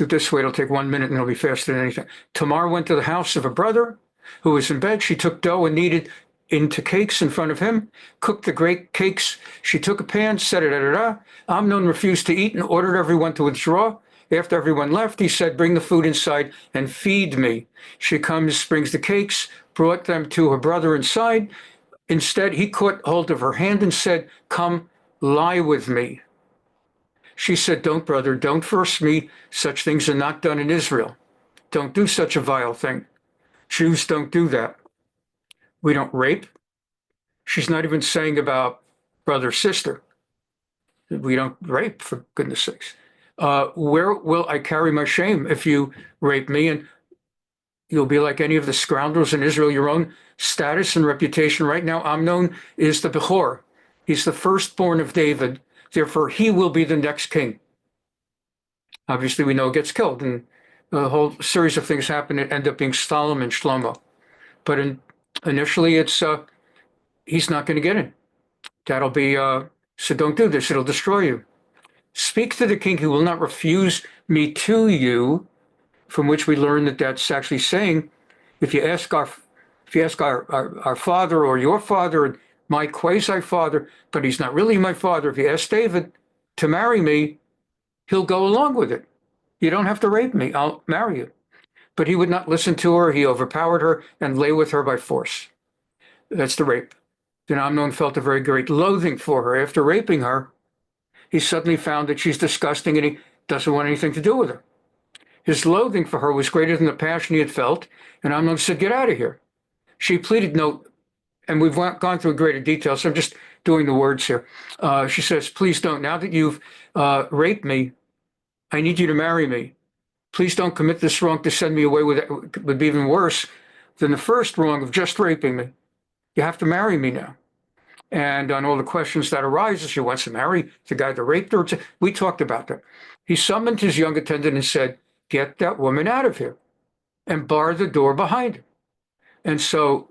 Do it this way, it'll take 1 minute and it'll be faster than anything. Tamar went to the house of a brother who was in bed. She took dough and kneaded into cakes in front of him, cooked the great cakes. She took a pan, set it at Amnon refused to eat and ordered everyone to withdraw. After everyone left, he said, bring the food inside and feed me. She comes, brings the cakes, brought them to her brother inside. Instead, he caught hold of her hand and said, come, lie with me. She said, don't, brother, don't force me. Such things are not done in Israel. Don't do such a vile thing. Jews don't do that. We don't rape. She's not even saying about brother, sister. We don't rape, for goodness sakes. Where will I carry my shame if you rape me? And you'll be like any of the scoundrels in Israel. Your own status and reputation right now. Amnon is the Bechor. He's the firstborn of David. Therefore, he will be the next king. Obviously, we know he gets killed, and a whole series of things happen that end up being Solomon and Shlomo. But initially, it's he's not going to get in. That'll be, so don't do this. It'll destroy you. Speak to the king who will not refuse me to you, from which we learn that that's actually saying, if you ask our father or your father, my quasi-father, but he's not really my father. If you ask David to marry me, he'll go along with it. You don't have to rape me. I'll marry you. But he would not listen to her. He overpowered her and lay with her by force. That's the rape. Then Amnon felt a very great loathing for her. After raping her, he suddenly found that she's disgusting and he doesn't want anything to do with her. His loathing for her was greater than the passion he had felt, and Amnon said, get out of here. She pleaded no, and we've gone through greater detail, so I'm just doing the words here. She says, please don't. Now that you've raped me, I need you to marry me. Please don't commit this wrong to send me away with it. Would be even worse than the first wrong of just raping me. You have to marry me now. And on all the questions that arise, she wants to marry the guy that raped her. We talked about that. He summoned his young attendant and said, get that woman out of here, and bar the door behind her. And so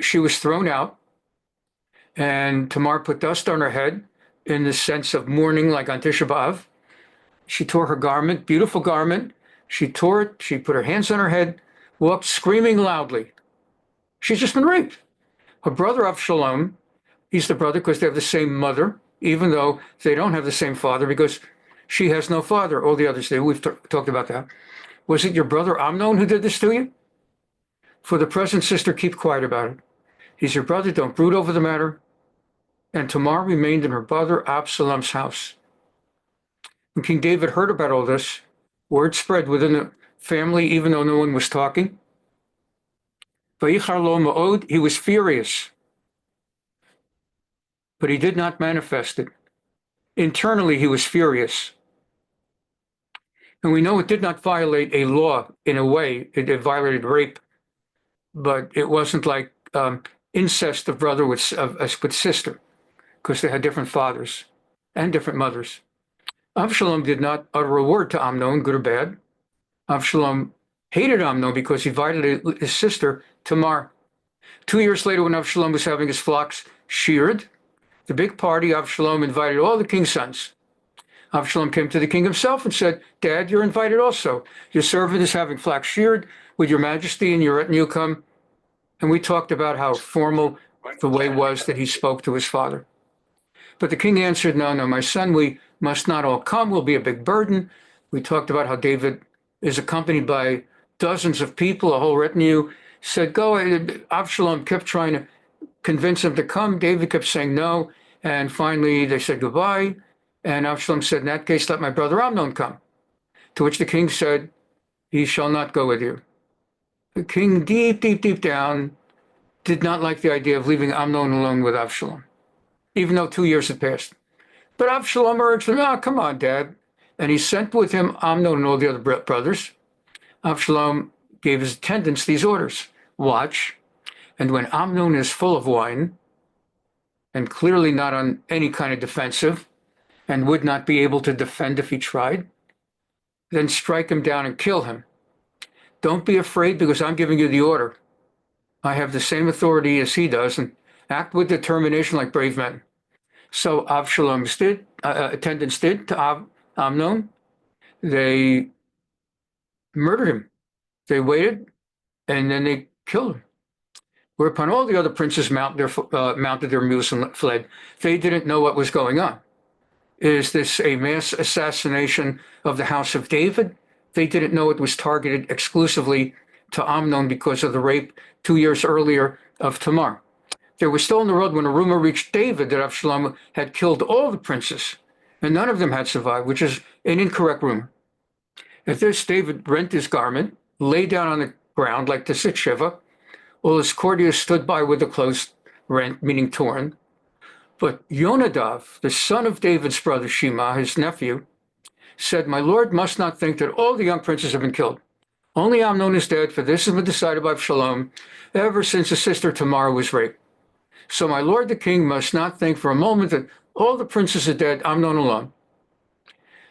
she was thrown out, and Tamar put dust on her head in the sense of mourning, like on Tisha B'Av. She tore her garment, beautiful garment. She tore it. She put her hands on her head, walked screaming loudly. She's just been raped. Her brother Avshalom, he's the brother because they have the same mother, even though they don't have the same father, because she has no father. All the others do. We've talked about that. Was it your brother Amnon who did this to you? For the present, sister, keep quiet about it. He's your brother. Don't brood over the matter. And Tamar remained in her brother Avshalom's house. When King David heard about all this, word spread within the family, even though no one was talking. Vayichar lo ma'od, he was furious, but he did not manifest it. Internally, he was furious. And we know it did not violate a law in a way. It violated rape, but it wasn't like incest of brother with sister, because they had different fathers and different mothers. Avshalom did not utter a word to Amnon, good or bad. Avshalom hated Amnon because he violated his sister, Tamar. 2 years later, when Avshalom was having his flocks sheared, the big party, Avshalom invited all the king's sons. Avshalom came to the king himself and said, Dad, you're invited also. Your servant is having flocks sheared. Would your majesty and your retinue come? And we talked about how formal the way was that he spoke to his father. But the king answered, no, my son, we must not all come. We'll be a big burden. We talked about how David is accompanied by dozens of people, a whole retinue. Said, go. Avshalom kept trying to convince him to come. David kept saying no. And finally, they said goodbye. And Avshalom said, in that case, let my brother Amnon come. To which the king said, he shall not go with you. The king, deep down, did not like the idea of leaving Amnon alone with Avshalom, even though 2 years had passed. But Avshalom urged him, come on, Dad. And he sent with him Amnon and all the other brothers. Avshalom gave his attendants these orders. Watch, and when Amnon is full of wine, and clearly not on any kind of defensive, and would not be able to defend if he tried, then strike him down and kill him. Don't be afraid, because I'm giving you the order. I have the same authority as he does, and act with determination like brave men. So Avshalom's attendants did to Amnon. They murdered him. They waited, and then they killed him. Whereupon all the other princes mounted their mules and fled. They didn't know what was going on. Is this a mass assassination of the house of David? They didn't know it was targeted exclusively to Amnon because of the rape 2 years earlier of Tamar. They were still on the road when a rumor reached David that Avshalom had killed all the princes, and none of them had survived, which is an incorrect rumor. At this, David rent his garment, lay down on the ground like to sit Shiva. All his courtiers stood by with the clothes rent, meaning torn. But Yonadav, the son of David's brother Shema, his nephew, said, "My lord must not think that all the young princes have been killed. Only Amnon is dead, for this has been decided by Avshalom ever since his sister Tamar was raped. So my lord the king must not think for a moment that all the princes are dead, Amnon alone."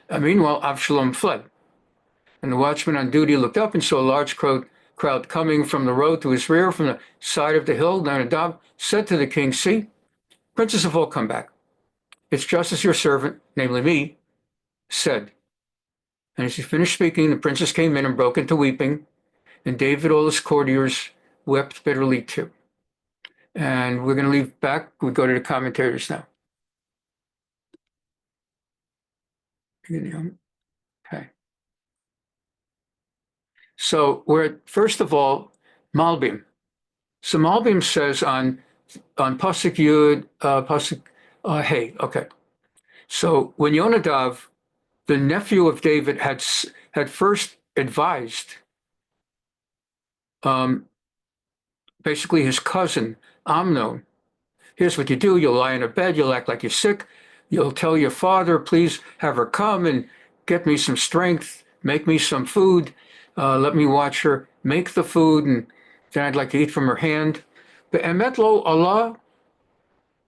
Meanwhile, Avshalom fled. And the watchman on duty looked up and saw a large crowd coming from the road to his rear from the side of the hill. Yonadav said to the king, "See, princes have all come back. It's just as your servant, namely me, said." And as he finished speaking, the princes came in and broke into weeping, and David, all his courtiers, wept bitterly too. And we're going to leave back. We go to the commentators now. Okay. So we're at, first of all, Malbim. So Malbim says on Pasuk Yud, Pasuk Hey, okay. So when Yonadav, the nephew of David, had first advised basically his cousin, Amnon, here's what you do. You'll lie in a bed. You'll act like you're sick. You'll tell your father, please have her come and get me some strength, make me some food. Let me watch her make the food, and then I'd like to eat from her hand. Be'emet lo Allah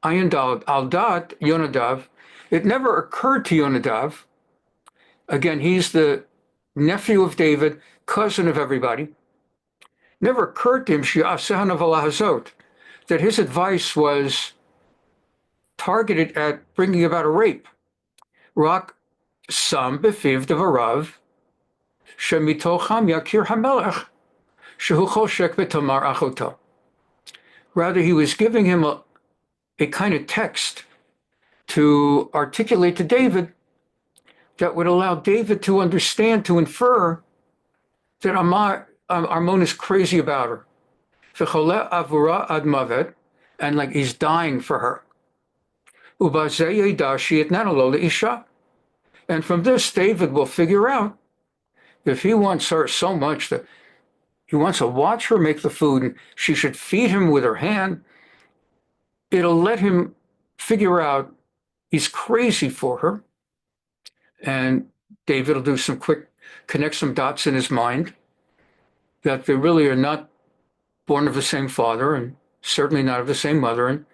ayin al dat Yonadav. It never occurred to Yonadav. Again, he's the nephew of David, cousin of everybody. Never occurred to him that his advice was targeted at bringing about a rape. Rak sam befiv devarav shemitocham yakir hamelech shehu choshek betamar achoto. Rather, he was giving him a kind of text to articulate to David that would allow David to understand, to infer that Amnon is crazy about her. V'choleh avura ad mavet, and like he's dying for her. And from this, David will figure out if he wants her so much that he wants to watch her make the food and she should feed him with her hand, it'll let him figure out he's crazy for her. And David will do some quick, connect some dots in his mind that they really are not born of the same father and certainly not of the same mother. And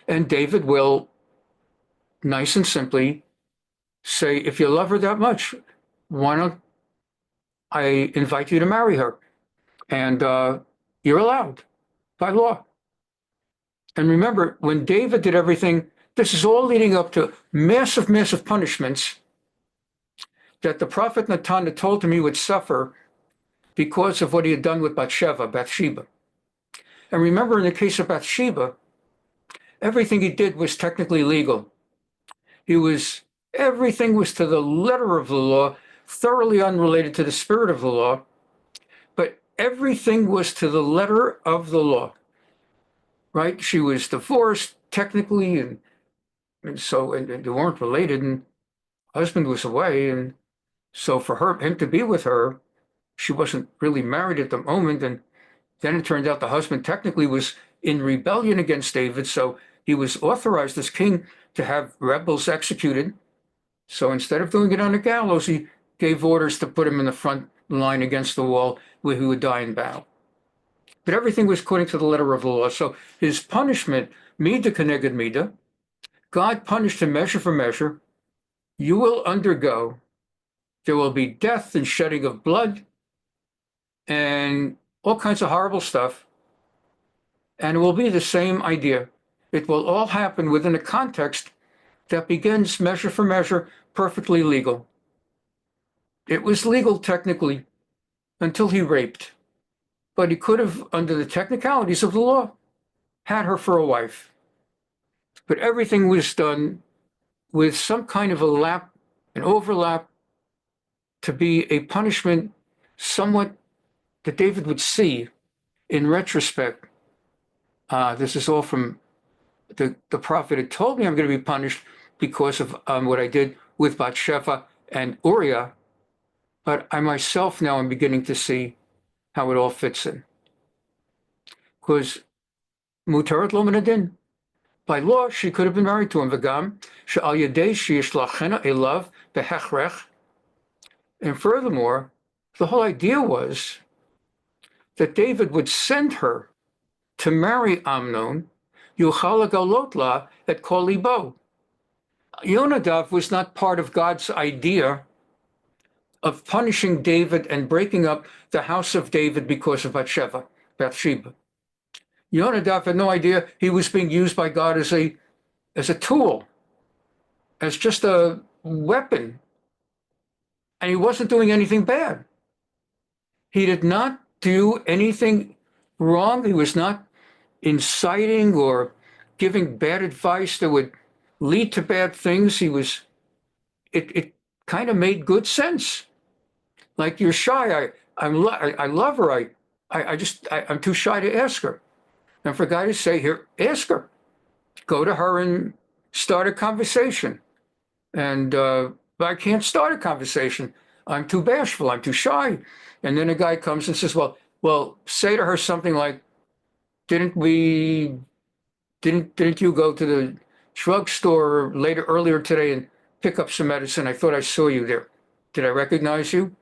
and David will nice and simply say, if you love her that much, why don't I invite you to marry her? And you're allowed by law. And remember, when David did everything, this is all leading up to massive, massive punishments that the prophet Natan had told him he would suffer because of what he had done with Bathsheba. And remember, in the case of Bathsheba, everything he did was technically legal. Everything was to the letter of the law, thoroughly unrelated to the spirit of the law, but everything was to the letter of the law, right? She was divorced technically, and they weren't related, and husband was away, and so for him to be with her, she wasn't really married at the moment, and then it turned out the husband technically was in rebellion against David, so he was authorized as king to have rebels executed. So instead of doing it on the gallows, he gave orders to put him in the front line against the wall where he would die in battle. But everything was according to the letter of the law. So his punishment, mida keneged mida, God punished him measure for measure. You will undergo. There will be death and shedding of blood and all kinds of horrible stuff. And it will be the same idea. It will all happen within a context that begins measure for measure, perfectly legal. It was legal technically until he raped, but he could have, under the technicalities of the law, had her for a wife. But everything was done with some kind of an overlap, to be a punishment somewhat that David would see in retrospect. This is all from the prophet had told me I'm going to be punished because of what I did with Bathsheba and Uriah, but I myself now am beginning to see how it all fits in. Because mutarat lo min hadin, by law, she could have been married to him. V'gam she'al yedei sheyishlachena elav behechrech. And furthermore, the whole idea was that David would send her to marry Amnon, yuchal galot la et kol libo. Yonadav was not part of God's idea of punishing David and breaking up the house of David because of Bathsheba. Yonadav had no idea he was being used by God as a tool, as just a weapon. And he wasn't doing anything bad. He did not do anything wrong. He was not inciting or giving bad advice that would lead to bad things. It kind of made good sense. Like, you're shy. I love her. I'm too shy to ask her. And for a guy to say, here, ask her. Go to her and start a conversation. And I can't start a conversation. I'm too bashful. I'm too shy. And then a guy comes and says, well, say to her something like, didn't you go to the drugstore earlier today and pick up some medicine? I thought I saw you there. Did I recognize you?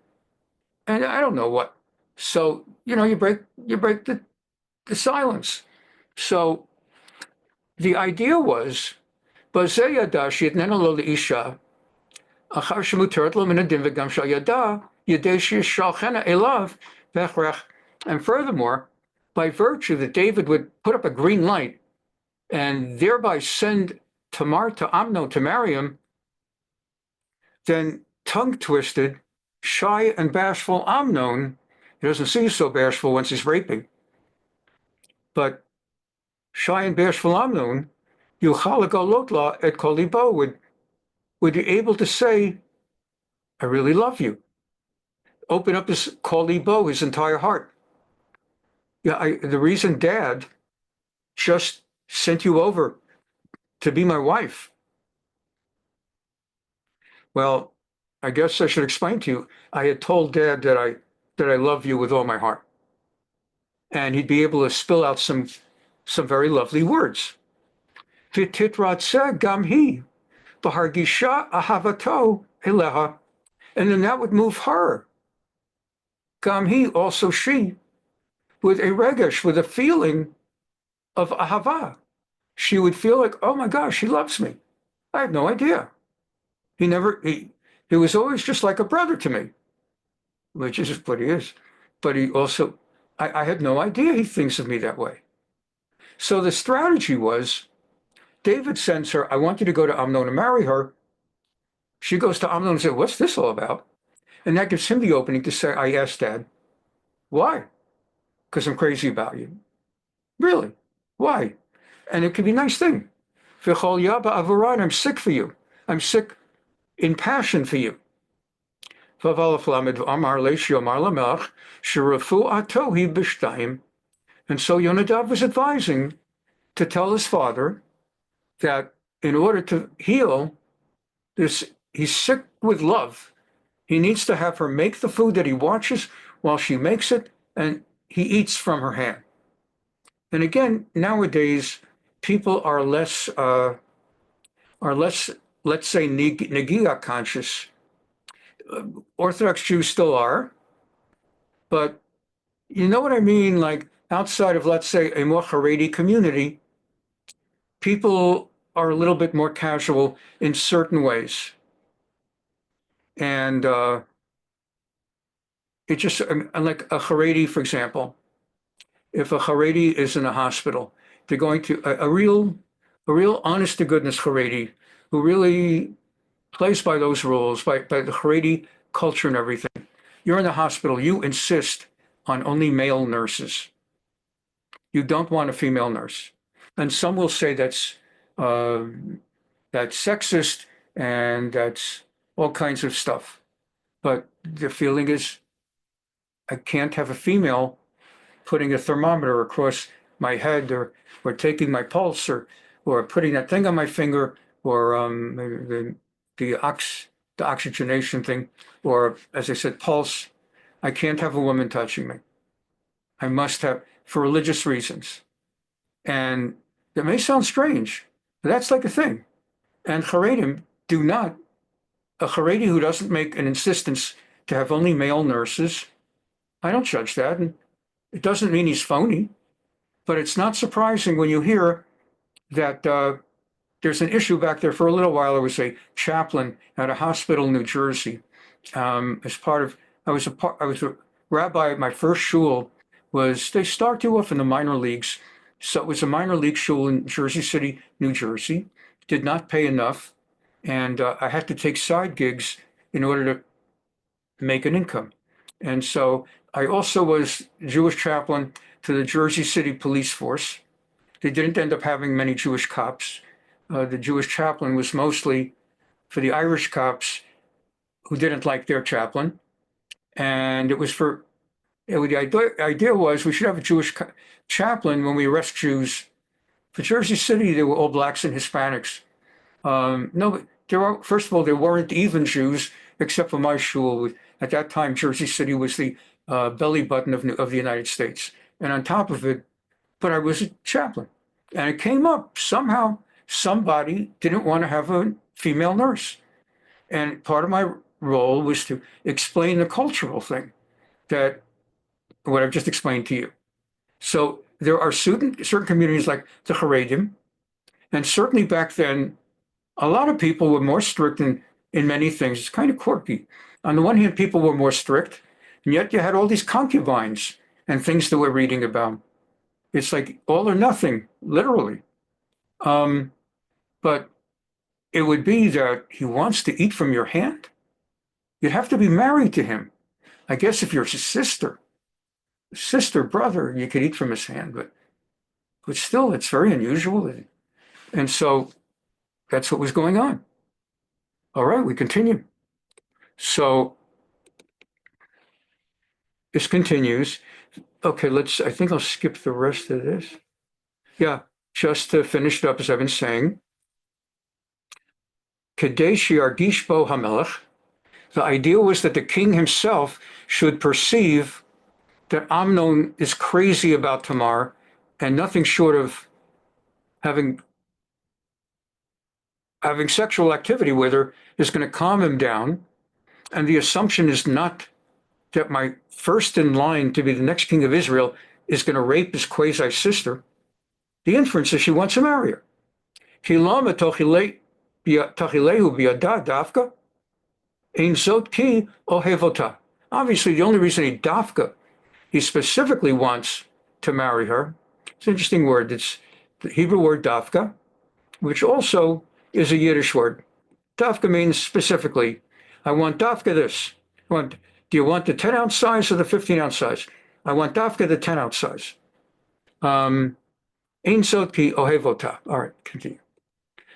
And I don't know what. So, you break the silence. So the idea was, Bazeh yada sheyitnena lo leisha, achar shemuteret lo min hadin v'gam shal yada yedei sheyishalchena elav v'echrech. And furthermore, by virtue that David would put up a green light and thereby send Tamar to Amnon to marry him, then tongue-twisted, shy and bashful Amnon, he doesn't seem so bashful once he's raping, but shy and bashful Amnon, yuchal galot la et kol libo, would be able to say, I really love you. Open up his kol libo, his entire heart. Yeah, the reason Dad just sent you over to be my wife. Well, I guess I should explain to you. I had told Dad that I love you with all my heart, and he'd be able to spill out some very lovely words. V'titratze gam hi b'hargisha ahavato eleha, and then that would move her. Gam hi, also she, with a regesh, with a feeling of ahava. She would feel like, oh my gosh, he loves me. I had no idea. He was always just like a brother to me, which is what he is. But he also, I had no idea he thinks of me that way. So the strategy was, David sends her, I want you to go to Amnon and marry her. She goes to Amnon and says, what's this all about? And that gives him the opening to say, I asked Dad, why? Because I'm crazy about you. Really? Why? And it could be a nice thing. I'm sick for you. I'm sick in passion for you. And so Yonadav was advising to tell his father that in order to heal this, he's sick with love. He needs to have her make the food that he watches while she makes it, and he eats from her hand. And again, nowadays, people are less, let's say, Negiah conscious. Orthodox Jews still are, but you know what I mean? Like, outside of, let's say, a more Haredi community, people are a little bit more casual in certain ways. And it just, like a Haredi, for example, if a Haredi is in a hospital, they're going to, a real honest to goodness Haredi who really plays by those rules, by the Haredi culture and everything. You're in the hospital, you insist on only male nurses. You don't want a female nurse. And some will say uh, that's sexist and that's all kinds of stuff. But the feeling is I can't have a female putting a thermometer across my head or taking my pulse or putting that thing on my finger or the the oxygenation thing or, as I said, pulse. I can't have a woman touching me. I must have, for religious reasons. And it may sound strange, but that's like a thing. And Haredim do not. A Haredi who doesn't make an insistence to have only male nurses, I don't judge that. And it doesn't mean he's phony, but it's not surprising when you hear that there's an issue back there. For a little while, I was a chaplain at a hospital in New Jersey. As part of, I was a rabbi at my first shul. They start you off in the minor leagues. So it was a minor league shul in Jersey City, New Jersey. Did not pay enough, and I had to take side gigs in order to make an income. And so I also was Jewish chaplain to the Jersey City police force. They didn't end up having many Jewish cops. The Jewish chaplain was mostly for the Irish cops who didn't like their chaplain. And it was the idea was we should have a Jewish chaplain when we arrest Jews. For Jersey City, they were all blacks and Hispanics. No, first of all, there weren't even Jews except for my shul. At that time, Jersey City was the belly button of the United States. And on top of it, but I was a chaplain. And it came up somehow somebody didn't want to have a female nurse. And part of my role was to explain the cultural thing that what I've just explained to you. So there are certain communities like the Haredim, and certainly back then, a lot of people were more strict in many things. It's kind of quirky. On the one hand, people were more strict, and yet you had all these concubines and things that we're reading about. It's like all or nothing, literally. But it would be that he wants to eat from your hand. You'd have to be married to him. I guess if you're his sister, brother, you could eat from his hand, but still, it's very unusual. And so that's what was going on. All right, we continue. So this continues. Okay, I think I'll skip the rest of this. Yeah, just to finish it up, as I've been saying. Kadesh yargish bo hamelech. The idea was that the king himself should perceive that Amnon is crazy about Tamar and nothing short of having sexual activity with her is going to calm him down. And the assumption is not that my first in line to be the next king of Israel is going to rape his quasi-sister. The inference is she wants to marry her. Obviously, the only reason he specifically wants to marry her. It's an interesting word. It's the Hebrew word dafka, which also is a Yiddish word. Dafka means specifically, I want dafka this. Do you want the 10-ounce size or the 15-ounce size? I want dafka the 10-ounce size. Ein sot ki ohevota. All right, continue.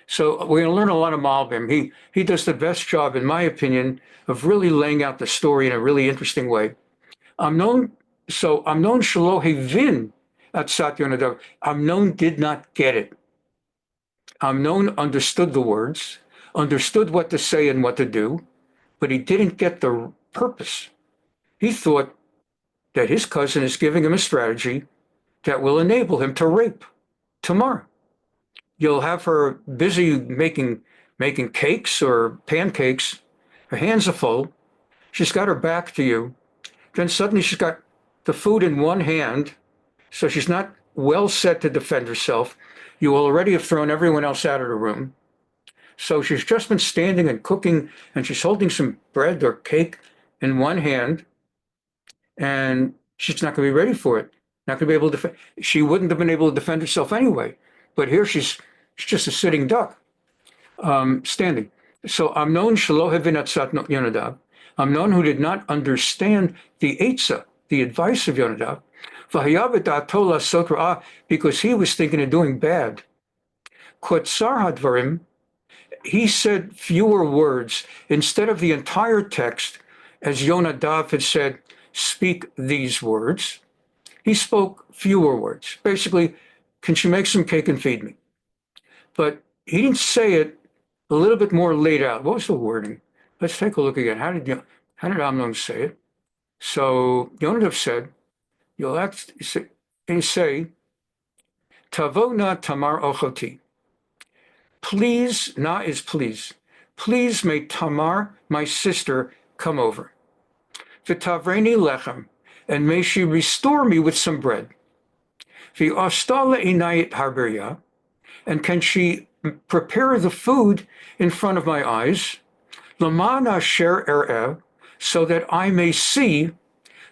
So we're going to learn a lot of Malbim. He does the best job, in my opinion, of really laying out the story in a really interesting way. Amnon shelo hevin atzat yonadav. Amnon did not get it. Amnon understood the words, understood what to say and what to do, but he didn't get the purpose. He thought that his cousin is giving him a strategy that will enable him to rape Tamar. You'll have her busy making cakes or pancakes. Her hands are full. She's got her back to you. Then suddenly she's got the food in one hand, so she's not well set to defend herself. You will already have thrown everyone else out of the room. So she's just been standing and cooking, and she's holding some bread or cake in one hand, and she's not going to be ready for it. Not going to be able to defend. She wouldn't have been able to defend herself anyway. But here she's just a sitting duck. standing. So Amnon shelo hevin atzat Yonadav. Amnon, who did not understand the Eitzah, the advice of Yonadav, v'hayav da'ato la'asot ra'ah, because he was thinking of doing bad. Kotzar hadvarim, he said fewer words instead of the entire text, as Yonadav had said, speak these words. He spoke fewer words. Basically, can she make some cake and feed me? But he didn't say it a little bit more laid out. What was the wording? Let's take a look again. How did Amnon say it? So Yonadav said, you'll act and say, Tavona Tamar ochoti. Please, na is please. Please may Tamar, my sister, come over. V'tavreni lechem, and may she restore me with some bread. V'asta le'inayit harberia, and can she prepare the food in front of my eyes, Laman asher erev, so that I may see,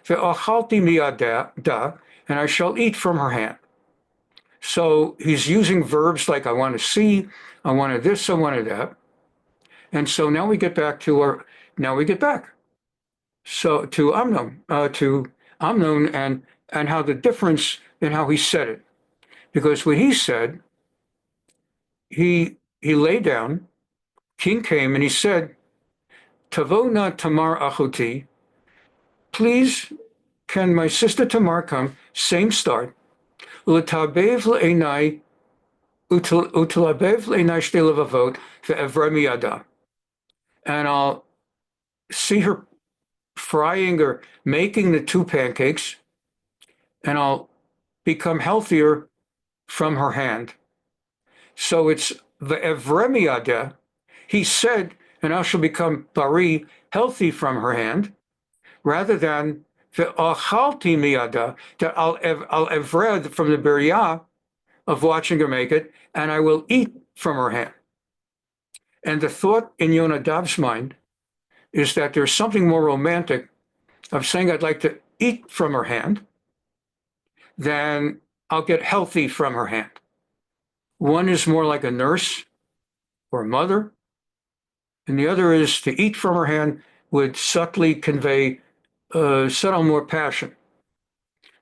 ve'achalti miyada, and I shall eat from her hand. So he's using verbs like I want to see, I wanted this, I wanted that. And so now we get back to so to Amnon and how the difference in how he said it. Because when he said, he lay down, king came and he said, Tavona Tamar achuti, please can my sister Tamar come, same start, L'tabev le'enai utlabev le'enai shtei levavot ve'evremi yada, and I'll see her frying or making the two pancakes, and I'll become healthier from her hand. So it's ve'evremi yada, he said, and I shall become bari, healthy from her hand, rather than ve'achalti miyada, that I'll evred from the biriyah of watching her make it, and I will eat from her hand. And the thought in Yonadav's mind is that there's something more romantic of saying I'd like to eat from her hand than I'll get healthy from her hand. One is more like a nurse or a mother, and the other is to eat from her hand would subtly convey subtle more passion.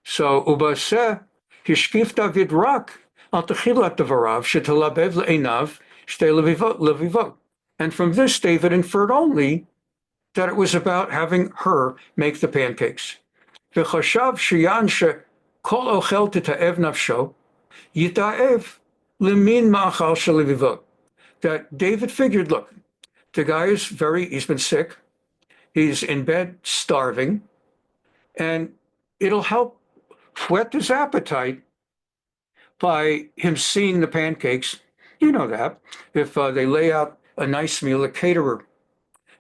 So ubaseh hishkif David rak al techilat devarav shetalabev le'enav shtei levivot. And from this, David inferred only that it was about having her make the pancakes. V'chashav sheyan shekol ochel tita'ev nafsho yita'ev lemin ma'achal shelevivot. That David figured, look, the guy is he's been sick, he's in bed starving, and it'll help whet his appetite by him seeing the pancakes. You know that. If they lay out a nice meal, a caterer,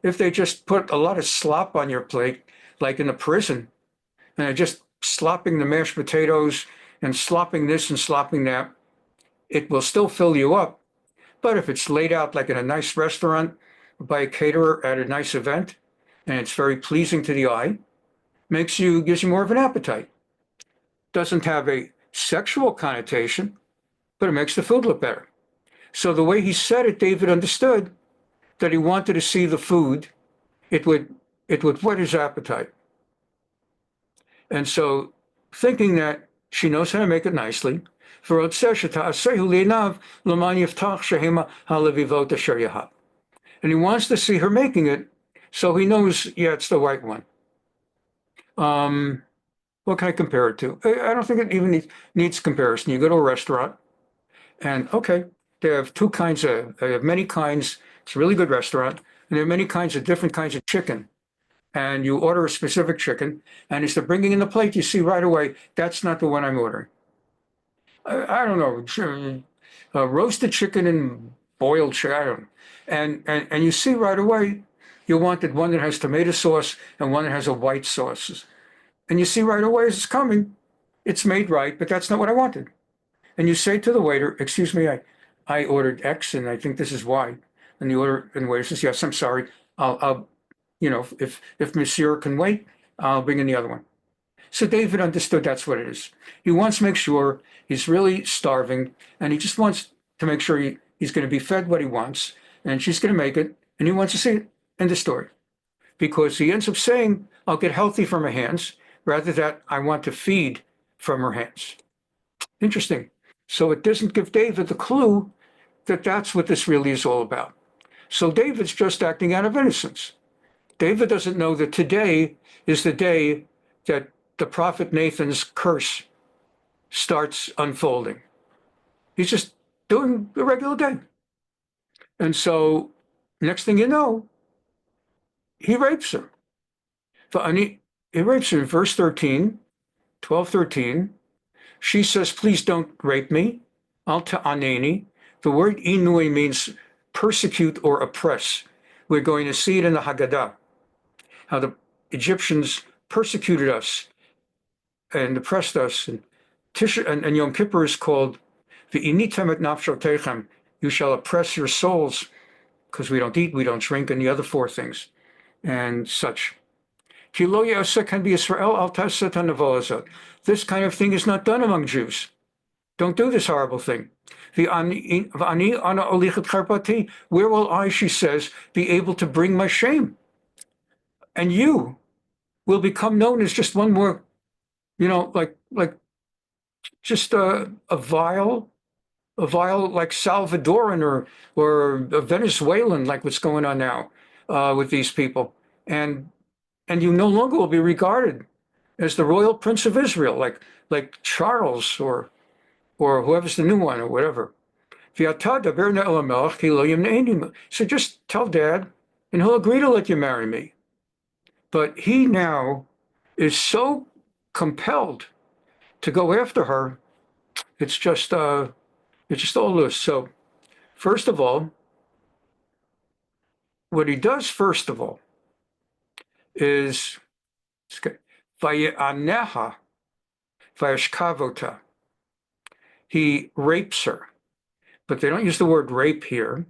if they just put a lot of slop on your plate, like in a prison, and they're just slopping the mashed potatoes and slopping this and slopping that, it will still fill you up. But if it's laid out like in a nice restaurant by a caterer at a nice event, and it's very pleasing to the eye, gives you more of an appetite. Doesn't have a sexual connotation, but it makes the food look better. So the way he said it, David understood that he wanted to see the food. It would whet his appetite. And so thinking that she knows how to make it nicely, and he wants to see her making it, so he knows, yeah, it's the right one. What can I compare it to? I don't think it even needs comparison. You go to a restaurant, and okay, they have many kinds. It's a really good restaurant, and there are many kinds of different kinds of chicken. And you order a specific chicken, and as they're bringing in the plate, you see right away, that's not the one I'm ordering. I don't know, roasted chicken and boiled chicken, I don't know. And you see right away, you wanted one that has tomato sauce and one that has a white sauce. And you see right away as it's coming, it's made right, but that's not what I wanted. And you say to the waiter, excuse me, I ordered X and I think this is Y. And the waiter says, yes, I'm sorry. I'll if Monsieur can wait, I'll bring in the other one. So David understood that's what it is. He wants to make sure he's really starving, and he just wants to make sure he's going to be fed what he wants. and she's going to make it, and he wants to see it. End of story. Because he ends up saying, I'll get healthy from her hands, rather than I want to feed from her hands. Interesting. So it doesn't give David the clue that that's what this really is all about. So David's just acting out of innocence. David doesn't know that today is the day that the prophet Nathan's curse starts unfolding. He's just doing a regular day. And so next thing you know, he rapes her. He rapes her in verse 13, 12:13. She says, please don't rape me. Al ta'aneni. The word inui means persecute or oppress. We're going to see it in the Haggadah, how the Egyptians persecuted us and oppressed us. And Yom Kippur is called V'initem et nafshotechem. You shall oppress your souls, because we don't eat, we don't drink, and the other four things and such. Ki lo ya'aseh kan b'Yisrael al ta'aseh hanavah hazot. This kind of thing is not done among Jews. Don't do this horrible thing. V'ani ana olichet charpati. Where will I, she says, be able to bring my shame? And you will become known as just one more, like just a vile like Salvadoran or a Venezuelan, like what's going on now with these people. And you no longer will be regarded as the royal prince of Israel, like Charles or whoever's the new one or whatever. So just tell Dad, and he'll agree to let you marry me. But he now is so compelled to go after her. It's just all loose. So first of all, what he does first of all is Vaye'aneha Vayeshkavota. He rapes her, but they don't use the word rape here.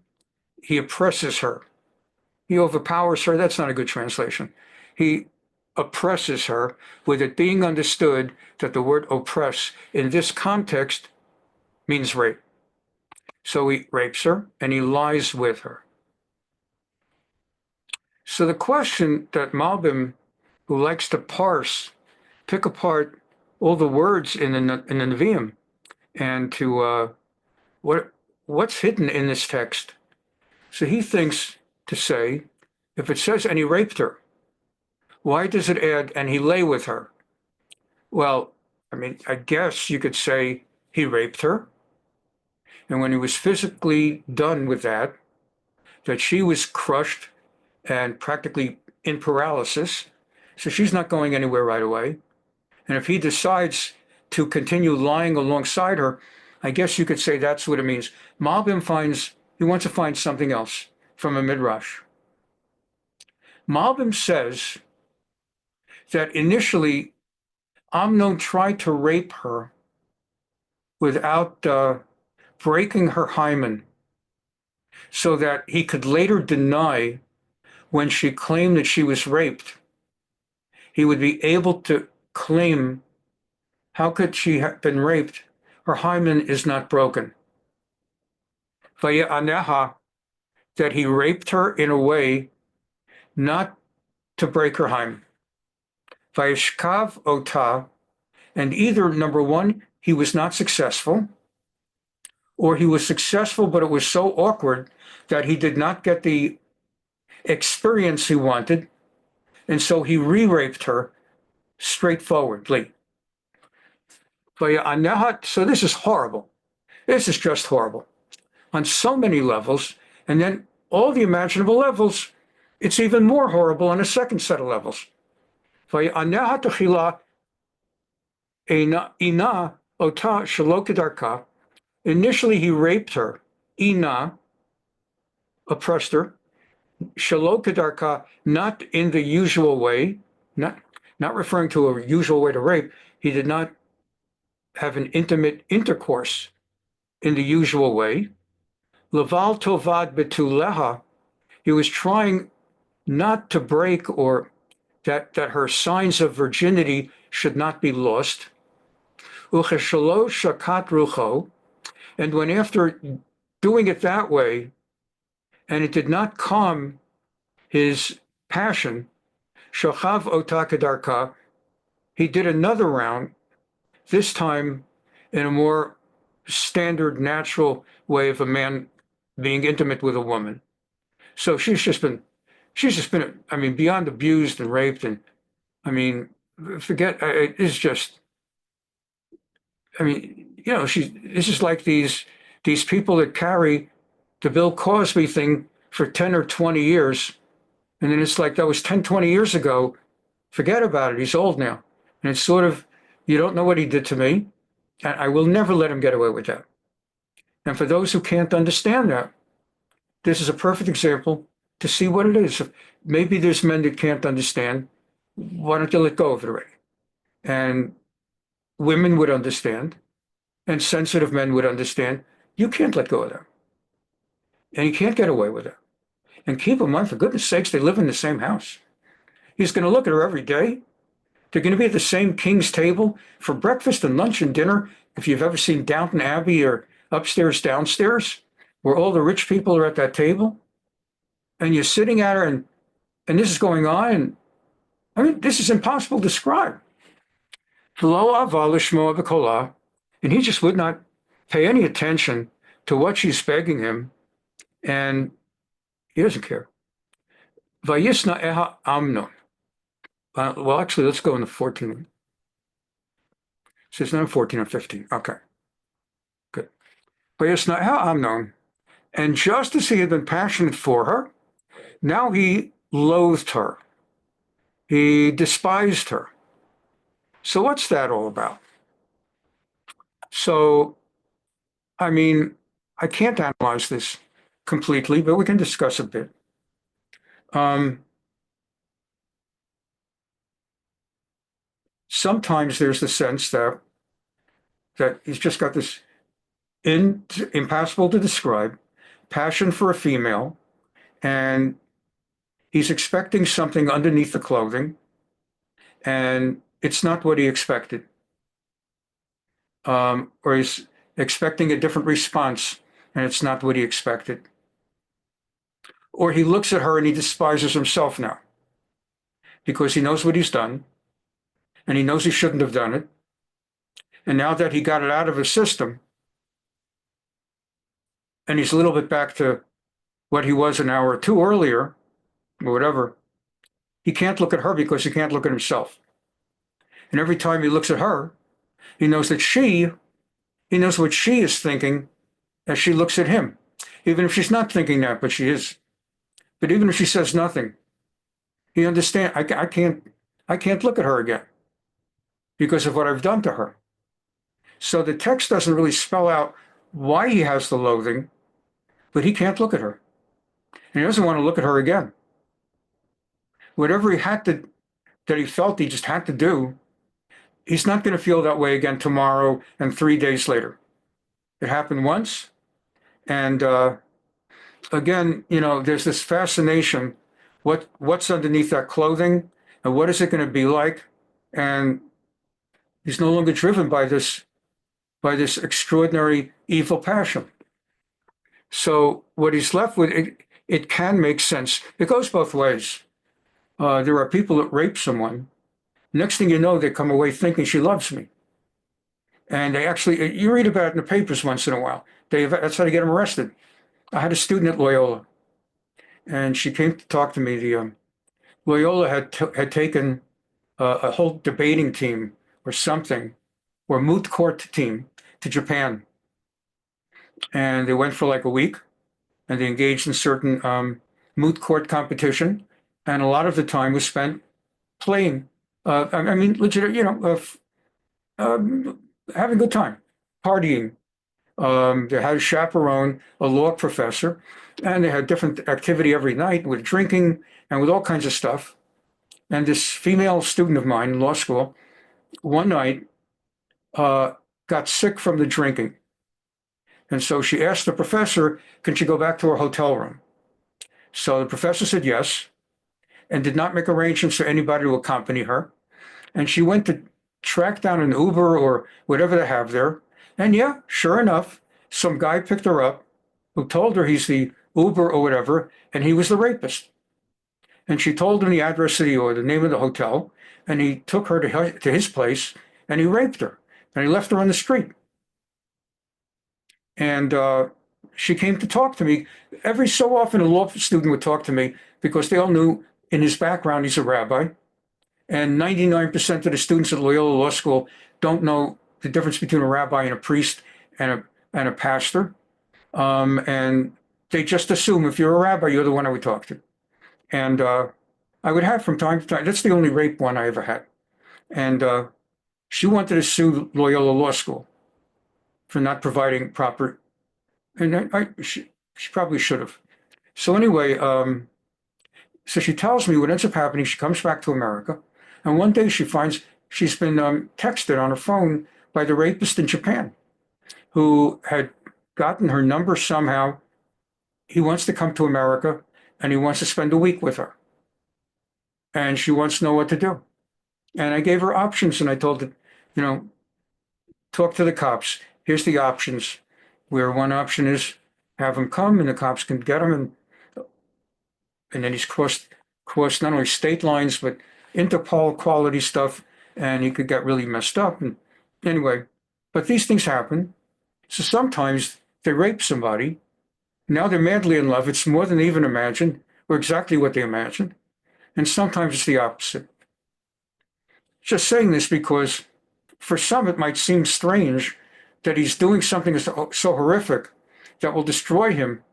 He oppresses her. He overpowers her. That's not a good translation. He oppresses her, with it being understood that the word oppress in this context means rape. So he rapes her and he lies with her. So the question that Malbim, who likes to pick apart all the words in the Nevi'im and to what's hidden in this text. So he thinks to say, if it says, and he raped her, why does it add, and he lay with her? Well, I mean, I guess you could say he raped her. And when he was physically done with that she was crushed and practically in paralysis. So she's not going anywhere right away. And if he decides to continue lying alongside her, I guess you could say that's what it means. Malbim he wants to find something else from a midrash. Malbim says that initially Amnon tried to rape her without breaking her hymen, so that he could later deny when she claimed that she was raped. He would be able to claim, how could she have been raped? Her hymen is not broken. Vaye'aneha, that he raped her in a way not to break her hymen. Vayeshkav ota, and either, number one, he was not successful, or he was successful, but it was so awkward that he did not get the experience he wanted, and so he re-raped her straightforwardly. So this is horrible. This is just horrible on so many levels, and then all the imaginable levels, it's even more horrible on a second set of levels. Ina ota shelo kedarka. Initially, he raped her. Ina, oppressed her. Shelo kedarka, not in the usual way, not referring to a usual way to rape. He did not have an intimate intercourse in the usual way. Laval tovad betuleha, he was trying not to break, or that her signs of virginity should not be lost. Ucheshalo shakat rucho, and when after doing it that way, and it did not calm his passion. Shochav ota kedarka, he did another round, this time in a more standard, natural way of a man being intimate with a woman. So she's just been, I mean, beyond abused and raped. And I mean, forget, it's just, I mean, this is like these people that carry the Bill Cosby thing for 10 or 20 years. And then it's like, that was 10, 20 years ago. Forget about it. He's old now. And it's sort of, you don't know what he did to me. And I will never let him get away with that. And for those who can't understand that, this is a perfect example to see what it is. Maybe there's men that can't understand. Why don't you let go of it already? And women would understand, and sensitive men would understand. You can't let go of that. And you can't get away with it. And keep in mind, for goodness sakes, they live in the same house. He's going to look at her every day. They're going to be at the same king's table for breakfast and lunch and dinner. If you've ever seen Downton Abbey or Upstairs, Downstairs, where all the rich people are at that table, and you're sitting at her, and this is going on. And I mean, this is impossible to describe. And he just would not pay any attention to what she's begging him, and he doesn't care. Vayisna eha Amnon. Well, actually, let's go in the 14. So it's not 14 or 15. Okay, good. Vayisna eha Amnon. And just as he had been passionate for her, now he loathed her. He despised her. So what's that all about? So, I mean, I can't analyze this completely, but we can discuss a bit. Sometimes there's the sense that he's just got this impossible to describe passion for a female, and he's expecting something underneath the clothing, and it's not what he expected. Or he's expecting a different response, and it's not what he expected. Or he looks at her and he despises himself now because he knows what he's done, and he knows he shouldn't have done it. And now that he got it out of his system, and he's a little bit back to what he was an hour or two earlier, or whatever, he can't look at her because he can't look at himself. And every time he looks at her, he knows that he knows what she is thinking as she looks at him. Even if she's not thinking that, but she is. But even if she says nothing, he understands, I can't look at her again because of what I've done to her. So the text doesn't really spell out why he has the loathing, but he can't look at her. And he doesn't want to look at her again. Whatever that he felt he just had to do, he's not going to feel that way again tomorrow and 3 days later. It happened once. And again, there's this fascination. What's underneath that clothing, and what is it going to be like? And he's no longer driven by this extraordinary evil passion. So what he's left with, it can make sense. It goes both ways. There are people that rape someone. Next thing you know, they come away thinking she loves me. And they actually, you read about it in the papers once in a while. That's how they get them arrested. I had a student at Loyola, and she came to talk to me. Loyola had taken a whole debating team or something, or moot court team to Japan. And they went for like a week, and they engaged in certain moot court competition. And a lot of the time was spent playing. I mean, legit, having a good time, partying. They had a chaperone, a law professor, and they had different activity every night with drinking and with all kinds of stuff. And this female student of mine in law school, one night, got sick from the drinking. And so she asked the professor, can she go back to her hotel room? So the professor said yes, and did not make arrangements for anybody to accompany her. And she went to track down an Uber or whatever they have there. And yeah, sure enough, some guy picked her up who told her he's the Uber or whatever, and he was the rapist. And she told him the address of or the name of the hotel, and he took her to his place, and he raped her, and he left her on the street. And she came to talk to me. Every so often, a law student would talk to me because they all knew in his background he's a rabbi. And 99% of the students at Loyola Law School don't know the difference between a rabbi and a priest and a pastor. And they just assume if you're a rabbi, you're the one I would talk to. And I would have from time to time. That's the only rape one I ever had. And she wanted to sue Loyola Law School for not providing proper, and she probably should have. So anyway, so she tells me what ends up happening. She comes back to America, and one day she finds she's been texted on her phone by the rapist in Japan, who had gotten her number somehow. He wants to come to America, and he wants to spend a week with her. And she wants to know what to do. And I gave her options, and I told her, talk to the cops. Here's the options, where one option is have him come, and the cops can get him, and then he's crossed not only state lines, but Interpol quality stuff, and he could get really messed up. And anyway, but these things happen. So sometimes they rape somebody. Now they're madly in love. It's more than they even imagined, or exactly what they imagined. And sometimes it's the opposite. Just saying this because for some it might seem strange that he's doing something so horrific that will destroy him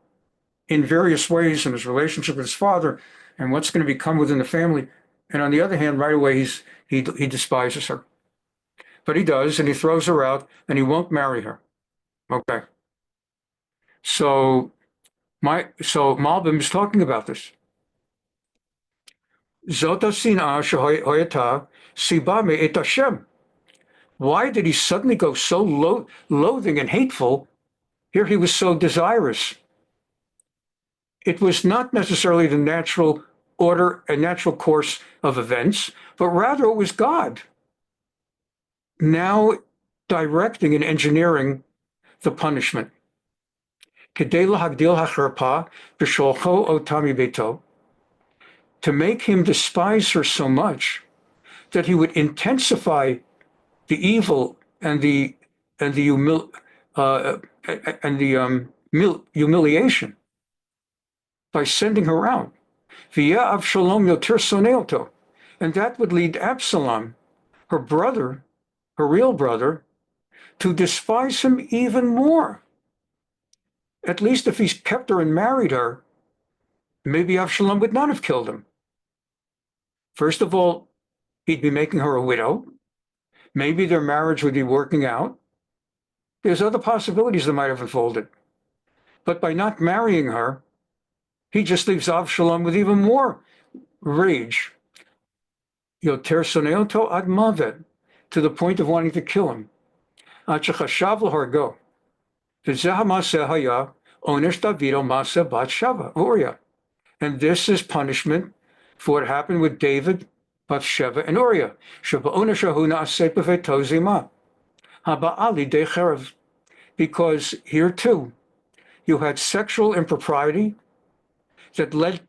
in various ways in his relationship with his father and what's going to become within the family. And on the other hand, right away, he despises her. But he does, and he throws her out, and he won't marry her. Okay. So Malbim is talking about this. Zota sinah shehoyata siba me'et Hashem. Why did he suddenly go so loathing and hateful? Here he was so desirous. It was not necessarily the natural order and natural course of events, but rather it was God now directing and engineering the punishment. To make him despise her so much that he would intensify the evil and the humiliation by sending her out. Via Avshalom yoter soneoto, and that would lead Absalom, her brother, her real brother, to despise him even more. At least if he's kept her and married her, maybe Avshalom would not have killed him. First of all, he'd be making her a widow. Maybe their marriage would be working out. There's other possibilities that might have unfolded. But by not marrying her, he just leaves Avshalom with even more rage. Yoter soneoto ad mavet, to the point of wanting to kill him. Ad shechashav l'hargo. V'zeh ha'maseh haya onesh David al maseh bat Sheva, Uriah. And this is punishment for what happened with David, Bathsheba, and Uriah. Because here too, you had sexual impropriety that led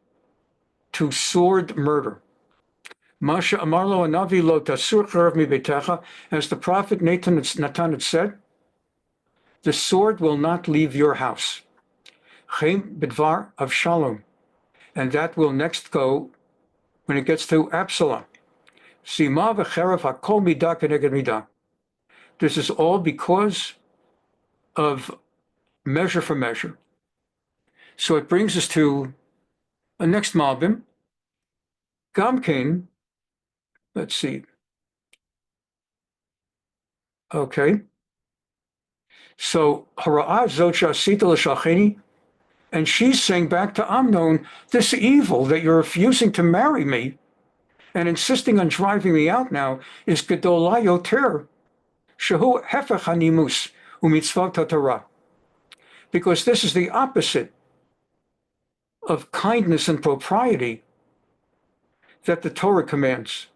to sword murder. As the prophet Natan had said, the sword will not leave your house. Avshalom. And that will next go when it gets to Absalom. This is all because of measure for measure. So it brings us to a next Malbim. Gamkein, let's see. Okay. So Hara'ah Zocha Sita L'Shacheni, and she's saying back to Amnon, this evil that you're refusing to marry me and insisting on driving me out now is Gedolah Yoter, Shehu Hefech HaNimus U'Mitzvot HaTorah. Because this is the opposite of kindness and propriety that the Torah commands.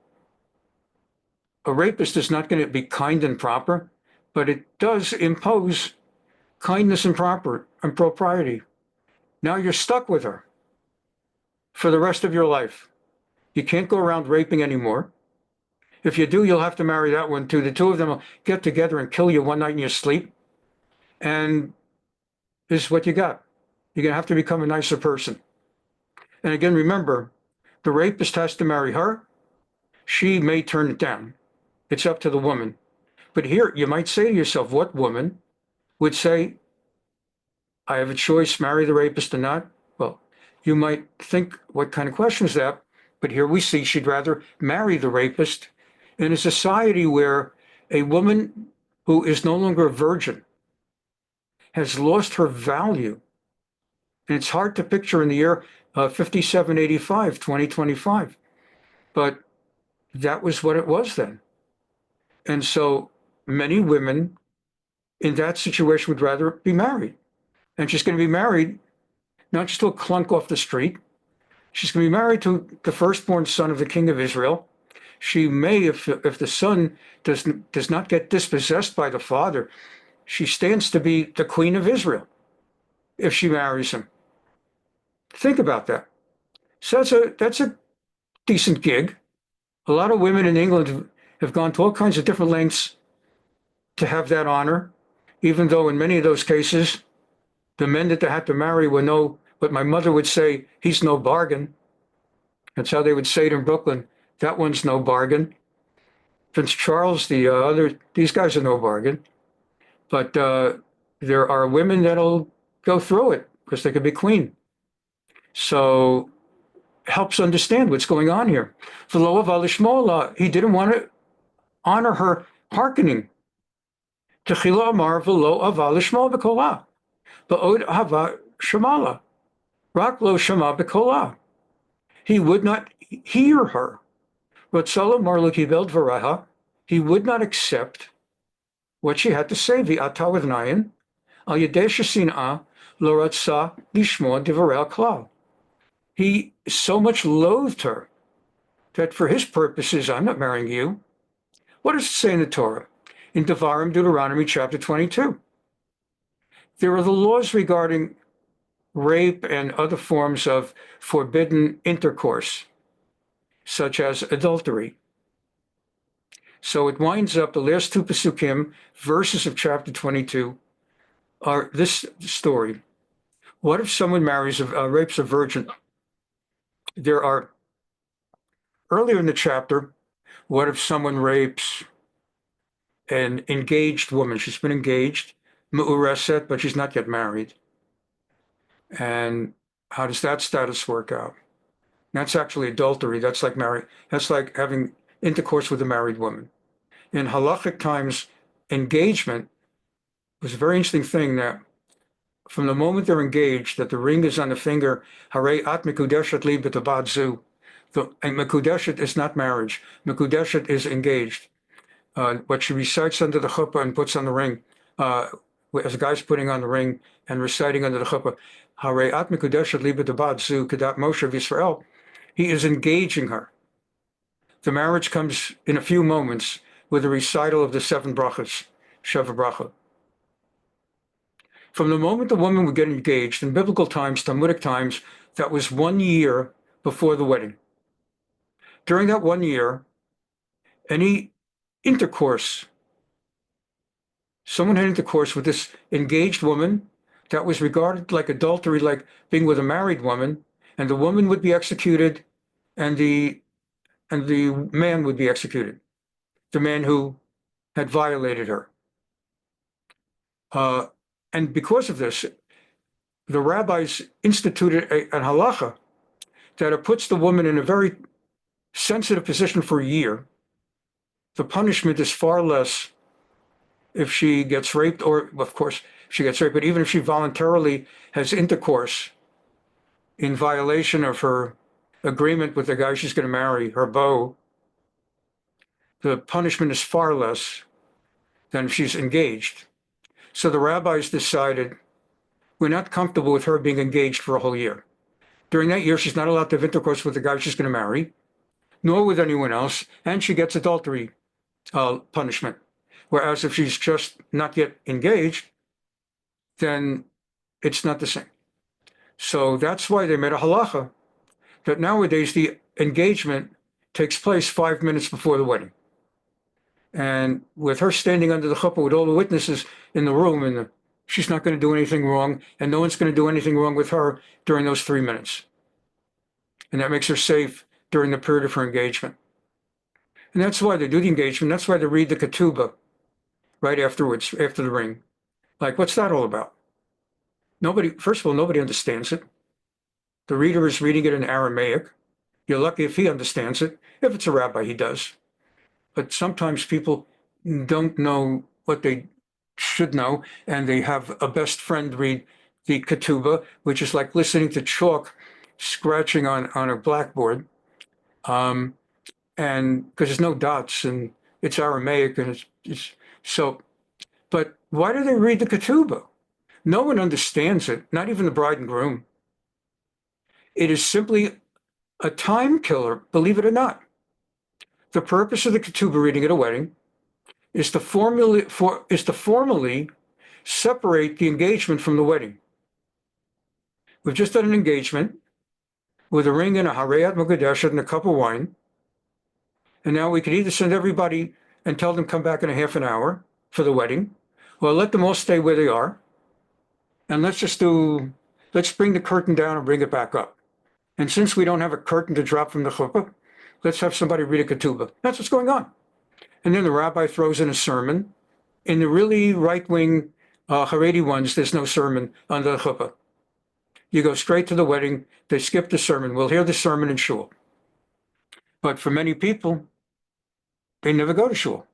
A rapist is not going to be kind and proper, but it does impose kindness and propriety. Now you're stuck with her for the rest of your life. You can't go around raping anymore. If you do, you'll have to marry that one too. The two of them will get together and kill you one night in your sleep. And this is what you got. You're going to have to become a nicer person. And again, remember, the rapist has to marry her. She may turn it down. It's up to the woman. But here, you might say to yourself, what woman would say, I have a choice, marry the rapist or not? Well, you might think, what kind of question is that? But here we see she'd rather marry the rapist in a society where a woman who is no longer a virgin has lost her value. And it's hard to picture in the year 5785, 2025. But that was what it was then. And so many women in that situation would rather be married. And she's going to be married not just to a clunk off the street. She's going to be married to the firstborn son of the king of Israel. She may, if the son does not get dispossessed by the father, she stands to be the queen of Israel if she marries him. Think about that. So that's a decent gig. A lot of women in England have gone to all kinds of different lengths to have that honor, even though in many of those cases, the men that they had to marry were what my mother would say, he's no bargain. That's how they would say it in Brooklyn. That one's no bargain. Prince Charles, these guys are no bargain. But there are women that'll go through it because they could be queen. So helps understand what's going on here. V'lo ava lishmola, he didn't want to honor her hearkening. Techila amar v'lo ava lishmo b'kolah, ba'od hava shamala, rak lo shama b'kolah. He would not hear her. Ratzala mar lo kibel dvaraha, he would not accept what she had to say. V'ata with nayin, al yedei shesinah lo ratza lishmo divarei klal. He so much loathed her that for his purposes, I'm not marrying you. What does it say in the Torah? In Devarim, Deuteronomy chapter 22. There are the laws regarding rape and other forms of forbidden intercourse, such as adultery. So it winds up, the last two Pesukim, verses of chapter 22, are this story. What if someone rapes a virgin? There are, earlier in the chapter, what if someone rapes an engaged woman? She's been engaged, me'ureset, but she's not yet married. And how does that status work out? That's actually adultery. That's like having intercourse with a married woman. In halachic times, engagement was a very interesting thing that from the moment they're engaged, that the ring is on the finger, harei at mekudeshet li b'tabat zu. And mekudeshet is not marriage. Mekudeshet is engaged. What she recites under the chuppah and puts on the ring, as a guy's putting on the ring and reciting under the chuppah, harei at mekudeshet li b'tabat zu kedat Moshe v'Yisrael, he is engaging her. The marriage comes in a few moments with a recital of the 7 brachas, Sheva bracha. From the moment the woman would get engaged, in biblical times, Talmudic times, that was 1 year before the wedding. During that 1 year, any intercourse, someone had intercourse with this engaged woman, that was regarded like adultery, like being with a married woman, and the woman would be executed, and the man would be executed, the man who had violated her. And because of this, the rabbis instituted an halacha that it puts the woman in a very sensitive position for a year. The punishment is far less if she gets raped, or of course she gets raped, but even if she voluntarily has intercourse in violation of her agreement with the guy she's going to marry, her beau, the punishment is far less than if she's engaged. So the rabbis decided, we're not comfortable with her being engaged for a whole year. During that year, she's not allowed to have intercourse with the guy she's going to marry, nor with anyone else, and she gets adultery punishment. Whereas if she's just not yet engaged, then it's not the same. So that's why they made a halacha that nowadays the engagement takes place 5 minutes before the wedding. And with her standing under the chuppah with all the witnesses in the room, and she's not going to do anything wrong, and no one's going to do anything wrong with her during those 3 minutes. And that makes her safe during the period of her engagement. And that's why they do the engagement. That's why they read the ketubah right afterwards, after the ring. Like, what's that all about? First of all, nobody understands it. The reader is reading it in Aramaic. You're lucky if he understands it. If it's a rabbi, he does. But sometimes people don't know what they should know, and they have a best friend read the ketubah, which is like listening to chalk scratching on a blackboard. And because there's no dots, and it's Aramaic, and it's so. But why do they read the ketubah? No one understands it, not even the bride and groom. It is simply a time killer, believe it or not. The purpose of the ketubah reading at a wedding is to formally separate the engagement from the wedding. We've just done an engagement with a ring and a harayat mugadeshet and a cup of wine. And now we could either send everybody and tell them come back in a half an hour for the wedding, or let them all stay where they are. And let's bring the curtain down and bring it back up. And since we don't have a curtain to drop from the chuppah, let's have somebody read a ketubah. That's what's going on. And then the rabbi throws in a sermon. In the really right-wing Haredi ones, there's no sermon on the chuppah. You go straight to the wedding. They skip the sermon. We'll hear the sermon in shul. But for many people, they never go to shul.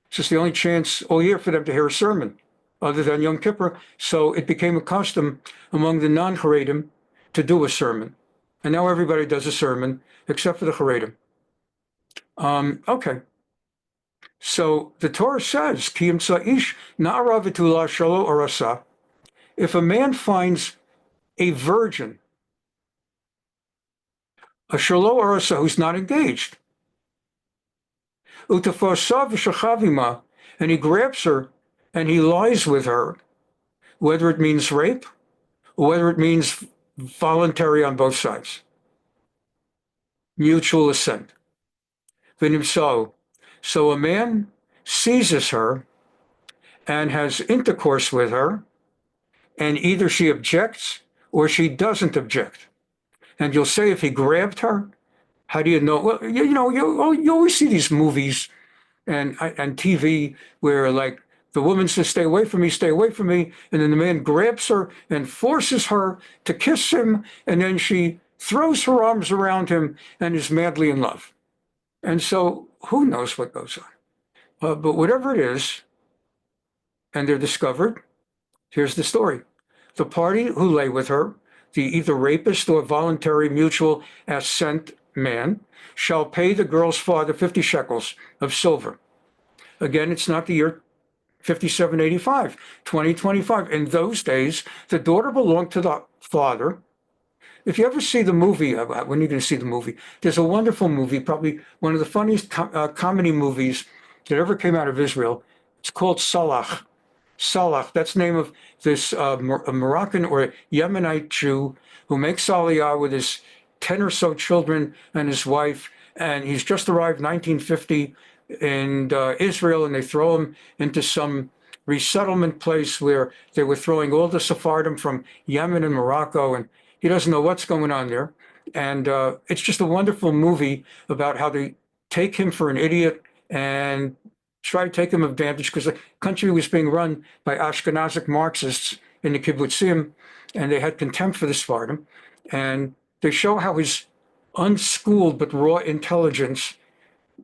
It's just the only chance all year for them to hear a sermon, other than Yom Kippur. So it became a custom among the non-Haredim to do a sermon. And now everybody does a sermon, except for the Haredim. Okay. So the Torah says, Ki yimtza ish na'ara v'tula shalo arasa. If a man finds a virgin, a shalo arasa who's not engaged, utafasa v'shachavima, and he grabs her and he lies with her, whether it means rape or whether it means voluntary on both sides, mutual assent. So a man seizes her and has intercourse with her, and either she objects or she doesn't object. And you'll say, if he grabbed her, how do you know? Well, you always see these movies and TV where, like, the woman says, stay away from me, and then the man grabs her and forces her to kiss him, and then she throws her arms around him and is madly in love. And so who knows what goes on? But whatever it is, and they're discovered, here's the story. The party who lay with her, the either rapist or voluntary mutual assent man, shall pay the girl's father 50 shekels of silver. Again, it's not the year 5785, 2025. In those days, the daughter belonged to the father. If you ever see the movie, when are you going to see the movie? There's a wonderful movie, probably one of the funniest comedy movies that ever came out of Israel. It's called Salach. Salach, that's the name of this a Moroccan or Yemenite Jew who makes Aliyah with his 10 or so children and his wife. And he's just arrived 1950 in Israel, and they throw him into some resettlement place where they were throwing all the Sephardim from Yemen and Morocco, and he doesn't know what's going on there. And it's just a wonderful movie about how they take him for an idiot and try to take him advantage, because the country was being run by Ashkenazic Marxists in the kibbutzim, and they had contempt for the Sephardim. And they show how his unschooled but raw intelligence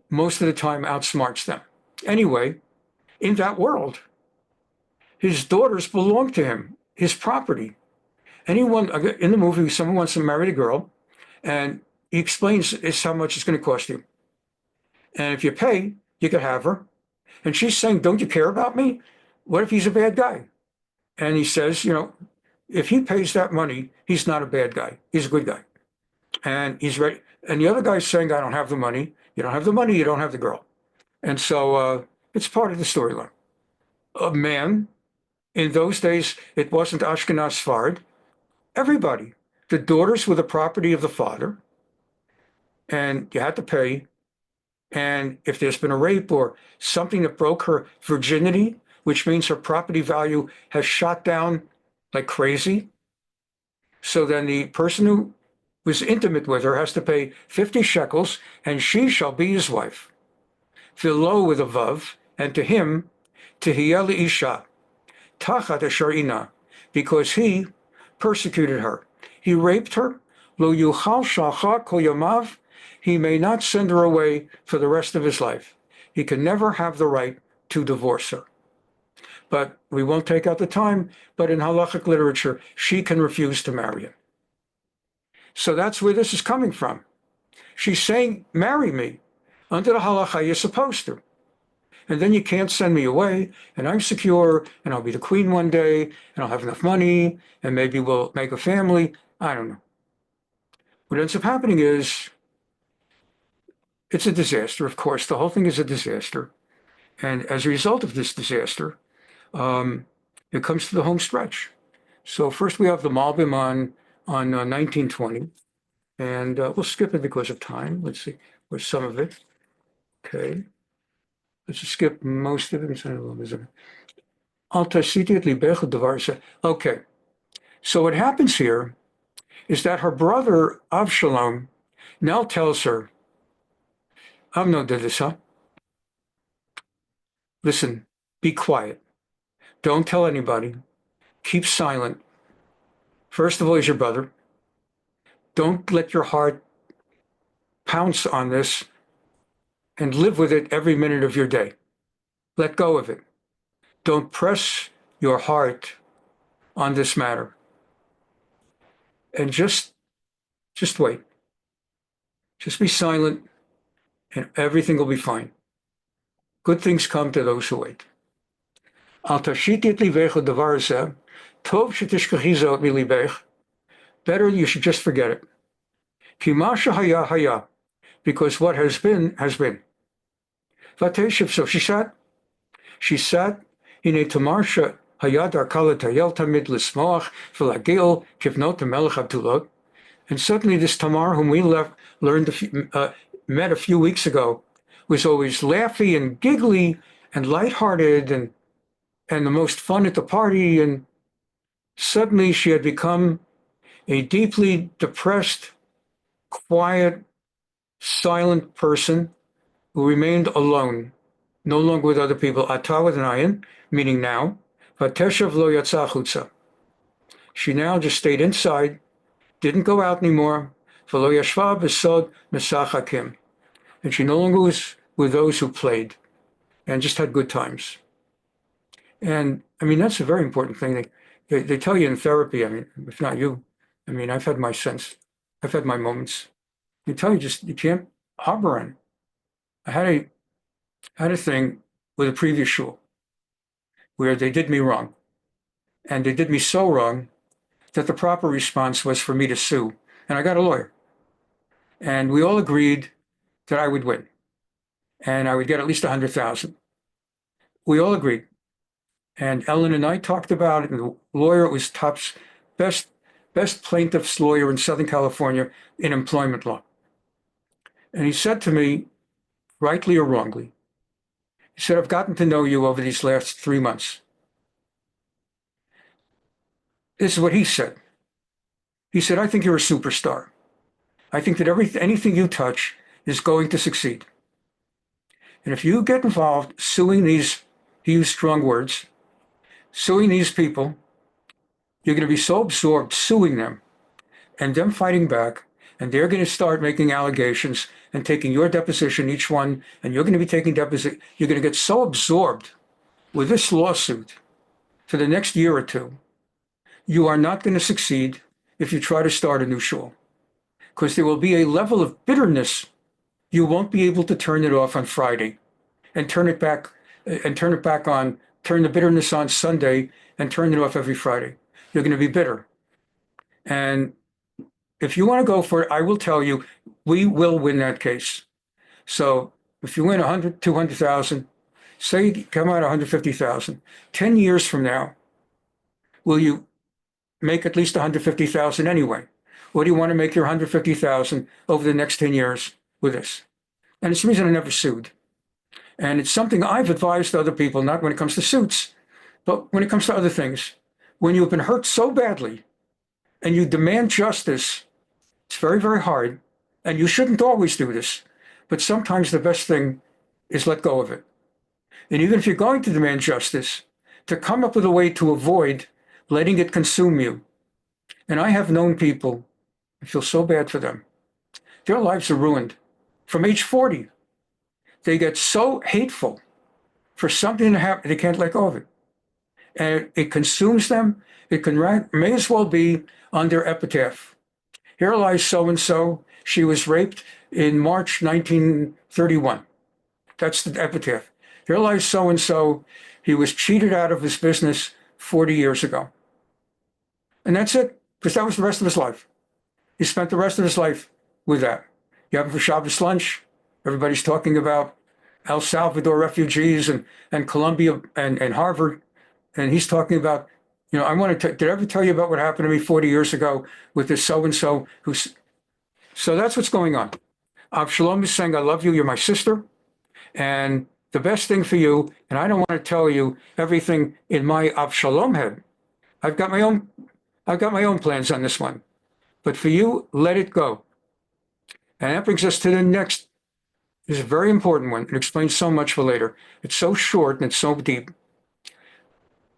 most of the time outsmarts them. Anyway, in that world, his daughters belong to him, his property. Anyone in the movie, someone wants to marry a girl, and he explains it's how much it's going to cost you. And if you pay, you could have her. And she's saying, don't you care about me? What if he's a bad guy? And he says, if he pays that money, he's not a bad guy. He's a good guy. And he's ready. And the other guy's saying, I don't have the money. You don't have the money, you don't have the girl. And so it's part of the storyline. A man, in those days, it wasn't Ashkenaz Sfard. Everybody, The daughters were the property of the father, and you had to pay. And if there's been a rape or something that broke her virginity, which means her property value has shot down like crazy, so then the person who was intimate with her has to pay 50 shekels, and she shall be his wife. Vilo with a vav, and to him, tehiyah isha, tachat asher ina, because he persecuted her. He raped her. Lo yuchal shalcha kol yamav, he may not send her away for the rest of his life. He can never have the right to divorce her. But we won't take out the time, but in halachic literature, she can refuse to marry him. So that's where this is coming from. She's saying, marry me. Under the halacha, you're supposed to. And then you can't send me away, and I'm secure, and I'll be the queen one day, and I'll have enough money, and maybe we'll make a family. I don't know. What ends up happening is, it's a disaster, of course. The whole thing is a disaster. And as a result of this disaster, it comes to the home stretch. So first we have the Malbim on 1920, and we'll skip it because of time. Let's see, or some of it. Okay. Let's just skip most of it. Okay. So what happens here is that her brother, Avshalom, now tells her, Amnon did this, huh? Listen, be quiet. Don't tell anybody. Keep silent. First of all, he's your brother. Don't let your heart pounce on this and live with it every minute of your day. Let go of it. Don't press your heart on this matter. And just wait. Just be silent, and everything will be fine. Good things come to those who wait. Better you should just forget it. Because what has been, has been. So she sat, Hine Tamar hayad arkala tayel tamid lismoach v'lagil kivnot melech abdulot. And suddenly this Tamar, whom we met a few weeks ago, was always laughy and giggly and lighthearted and the most fun at the party. And suddenly she had become a deeply depressed, quiet, silent person who remained alone, no longer with other people. Ata with an ayin, meaning now. Vateshav lo yatsa chutza. She now just stayed inside, didn't go out anymore. V'lo yashva b'sod mesachakim. And she no longer was with those who played and just had good times. And I mean, that's a very important thing. They tell you in therapy, I mean, if not you, I mean, I've had my sense, I've had my moments. They tell you just, you can't harbor on. I had a thing with a previous shul where they did me wrong. And they did me so wrong that the proper response was for me to sue. And I got a lawyer. And we all agreed that I would win. And I would get at least 100,000. We all agreed. And Ellen and I talked about it, and the lawyer was top's best plaintiff's lawyer in Southern California in employment law. And he said to me, rightly or wrongly, he said, I've gotten to know you over these last 3 months. This is what he said. He said, I think you're a superstar. I think that anything you touch is going to succeed. And if you get involved suing these, he used strong words, suing these people, you're going to be so absorbed suing them and them fighting back, and they're going to start making allegations and taking your deposition, each one, and you're going to be taking deposition. You're going to get so absorbed with this lawsuit for the next year or two, you are not going to succeed if you try to start a new shul, because there will be a level of bitterness. You won't be able to turn it off on Friday and turn it back on, turn the bitterness on Sunday and turn it off every Friday. You're going to be bitter. And if you want to go for it, I will tell you, we will win that case. So if you win 100, 200,000, say you come out 150,000, 10 years from now, will you make at least 150,000 anyway? What do you want to make your 150,000 over the next 10 years with this? And it's the reason I never sued. And it's something I've advised other people, not when it comes to suits, but when it comes to other things. When you've been hurt so badly and you demand justice, it's very, very hard. And you shouldn't always do this. But sometimes the best thing is let go of it. And even if you're going to demand justice, to come up with a way to avoid letting it consume you. And I have known people, I feel so bad for them. Their lives are ruined. From age 40, they get so hateful for something to happen, they can't let go of it. And it consumes them. It may as well be on their epitaph. Here lies so-and-so. She was raped in March 1931. That's the epitaph. Here lies so-and-so. He was cheated out of his business 40 years ago. And that's it, because that was the rest of his life. He spent the rest of his life with that. You have it for Shabbos lunch. Everybody's talking about El Salvador refugees and Columbia and Harvard. And he's talking about, did I ever tell you about what happened to me 40 years ago with this so-and-so who's, so that's what's going on. Avshalom is saying, I love you, you're my sister. And the best thing for you, and I don't want to tell you everything in my Avshalom head. I've got my own plans on this one. But for you, let it go. And that brings us to the next. This is a very important one. It explains so much for later. It's so short and it's so deep.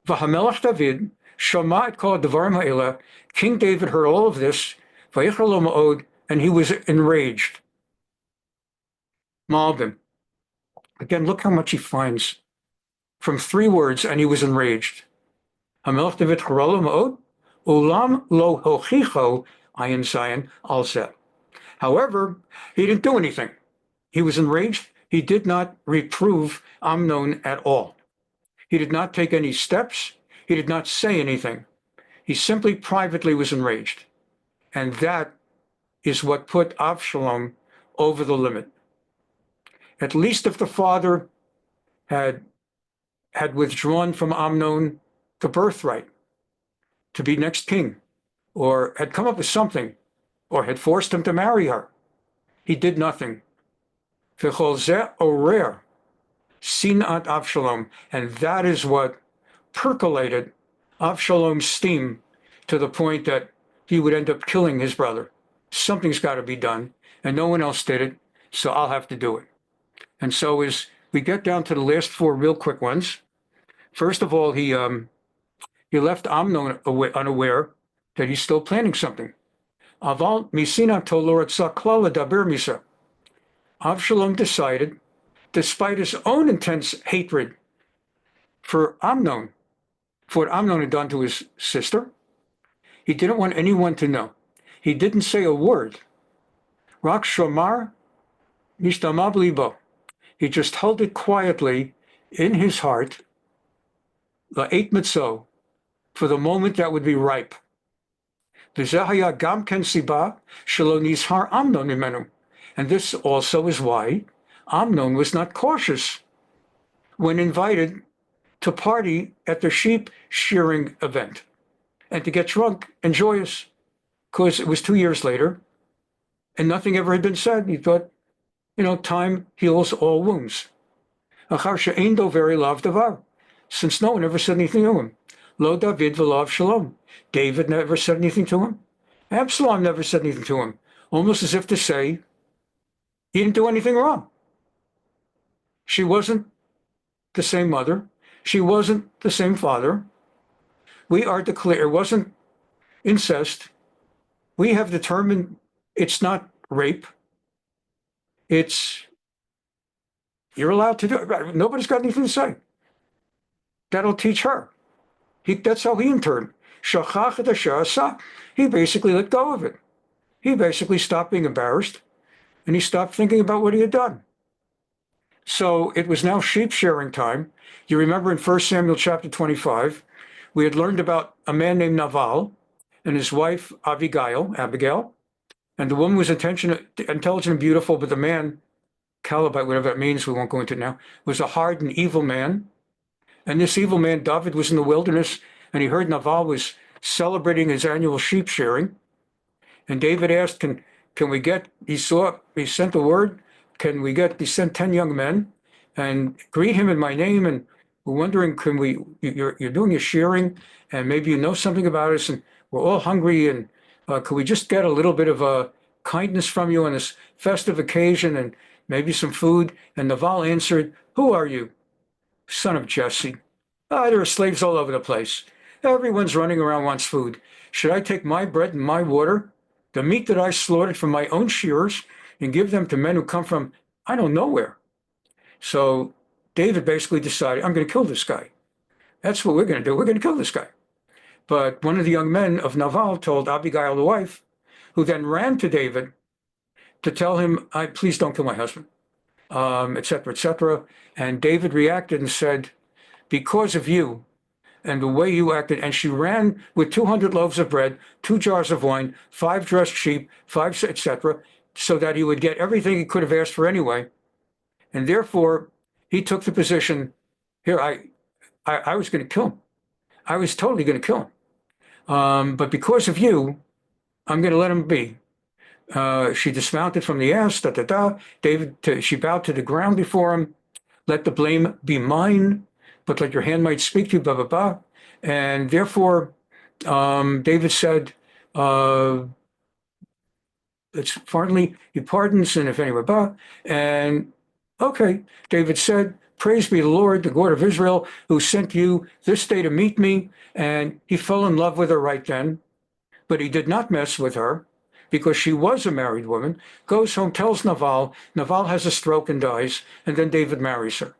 V'hamelach David shama et kol hadavarim ha'ela. King David heard all of this, vayichar lo ma'od, and he was enraged. Malbim. Again, look how much he finds from 3 words, and he was enraged. Hamelach David chara lo ma'od, ulam lo hochicho ayin zayin al zeh. However, he didn't do anything. He was enraged. He did not reprove Amnon at all. He did not take any steps. He did not say anything. He simply privately was enraged. And that is what put Avshalom over the limit. At least if the father had withdrawn from Amnon the birthright to be next king, or had come up with something, or had forced him to marry her, he did nothing. V'chol zeh orer sinat Avshalom, and that is what percolated Avshalom's steam to the point that he would end up killing his brother. Something's got to be done, and no one else did it, so I'll have to do it. And so as we get down to the last 4 real quick ones, first of all, he left Amnon unaware that he's still planning something. Aval misina tolor tzakla daber misa. Avshalom decided, despite his own intense hatred for Amnon, for what Amnon had done to his sister, he didn't want anyone to know. He didn't say a word. Rak shomar nishtamab libo. He just held it quietly in his heart, la'et mitzo, for the moment that would be ripe. V'zeh gam ken siba shelo nizhar Amnon imenu. And this also is why Amnon was not cautious when invited to party at the sheep shearing event and to get drunk and joyous, because it was 2 years later and nothing ever had been said. He thought, time heals all wounds. Since no one ever said anything to him. Lo David v'lo Avshalom. David never said anything to him. Absalom never said anything to him. Almost as if to say, he didn't do anything wrong. She wasn't the same mother. She wasn't the same father. We are declared, it wasn't incest. We have determined it's not rape. You're allowed to do it. Nobody's got anything to say. That'll teach her. That's how he in turn. He basically let go of it. He basically stopped being embarrassed, and he stopped thinking about what he had done. So it was now sheep shearing time. You remember in 1 Samuel chapter 25, we had learned about a man named Naval and his wife Abigail, and the woman was intelligent and beautiful, but the man, Calebite, whatever that means, we won't go into it now, was a hard and evil man. And this evil man, David, was in the wilderness, and he heard Naval was celebrating his annual sheep shearing. And David asked, can we get, he sent a word, he sent 10 young men and greet him in my name. And we're wondering, you're doing a shearing and maybe you know something about us and we're all hungry. And could we just get a little bit of kindness from you on this festive occasion and maybe some food? And Naval answered, who are you? Son of Jesse. There are slaves all over the place. Everyone's running around wants food. Should I take my bread and my water, the meat that I slaughtered from my own shearers, and give them to men who come from I don't know where? So David basically decided, I'm going to kill this guy. That's what we're going to do. We're going to kill this guy. But one of the young men of Naval told Abigail, the wife, who then ran to David to tell him, please don't kill my husband, et cetera, et cetera. And David reacted and said, because of you, and the way you acted, and she ran with 200 loaves of bread, 2 jars of wine, 5 dressed sheep, 5, etc., so that he would get everything he could have asked for anyway. And therefore, he took the position, here, I was going to kill him. I was totally going to kill him. But because of you, I'm going to let him be. She dismounted from the ass, she bowed to the ground before him. Let the blame be mine, but let your hand might speak to you, blah, blah, blah. And therefore, David said, it's partly, he pardons, and if anyone, blah. And okay, David said, praise be the Lord, the God of Israel, who sent you this day to meet me. And he fell in love with her right then, but he did not mess with her because she was a married woman, goes home, tells Naval has a stroke and dies, and then David marries her.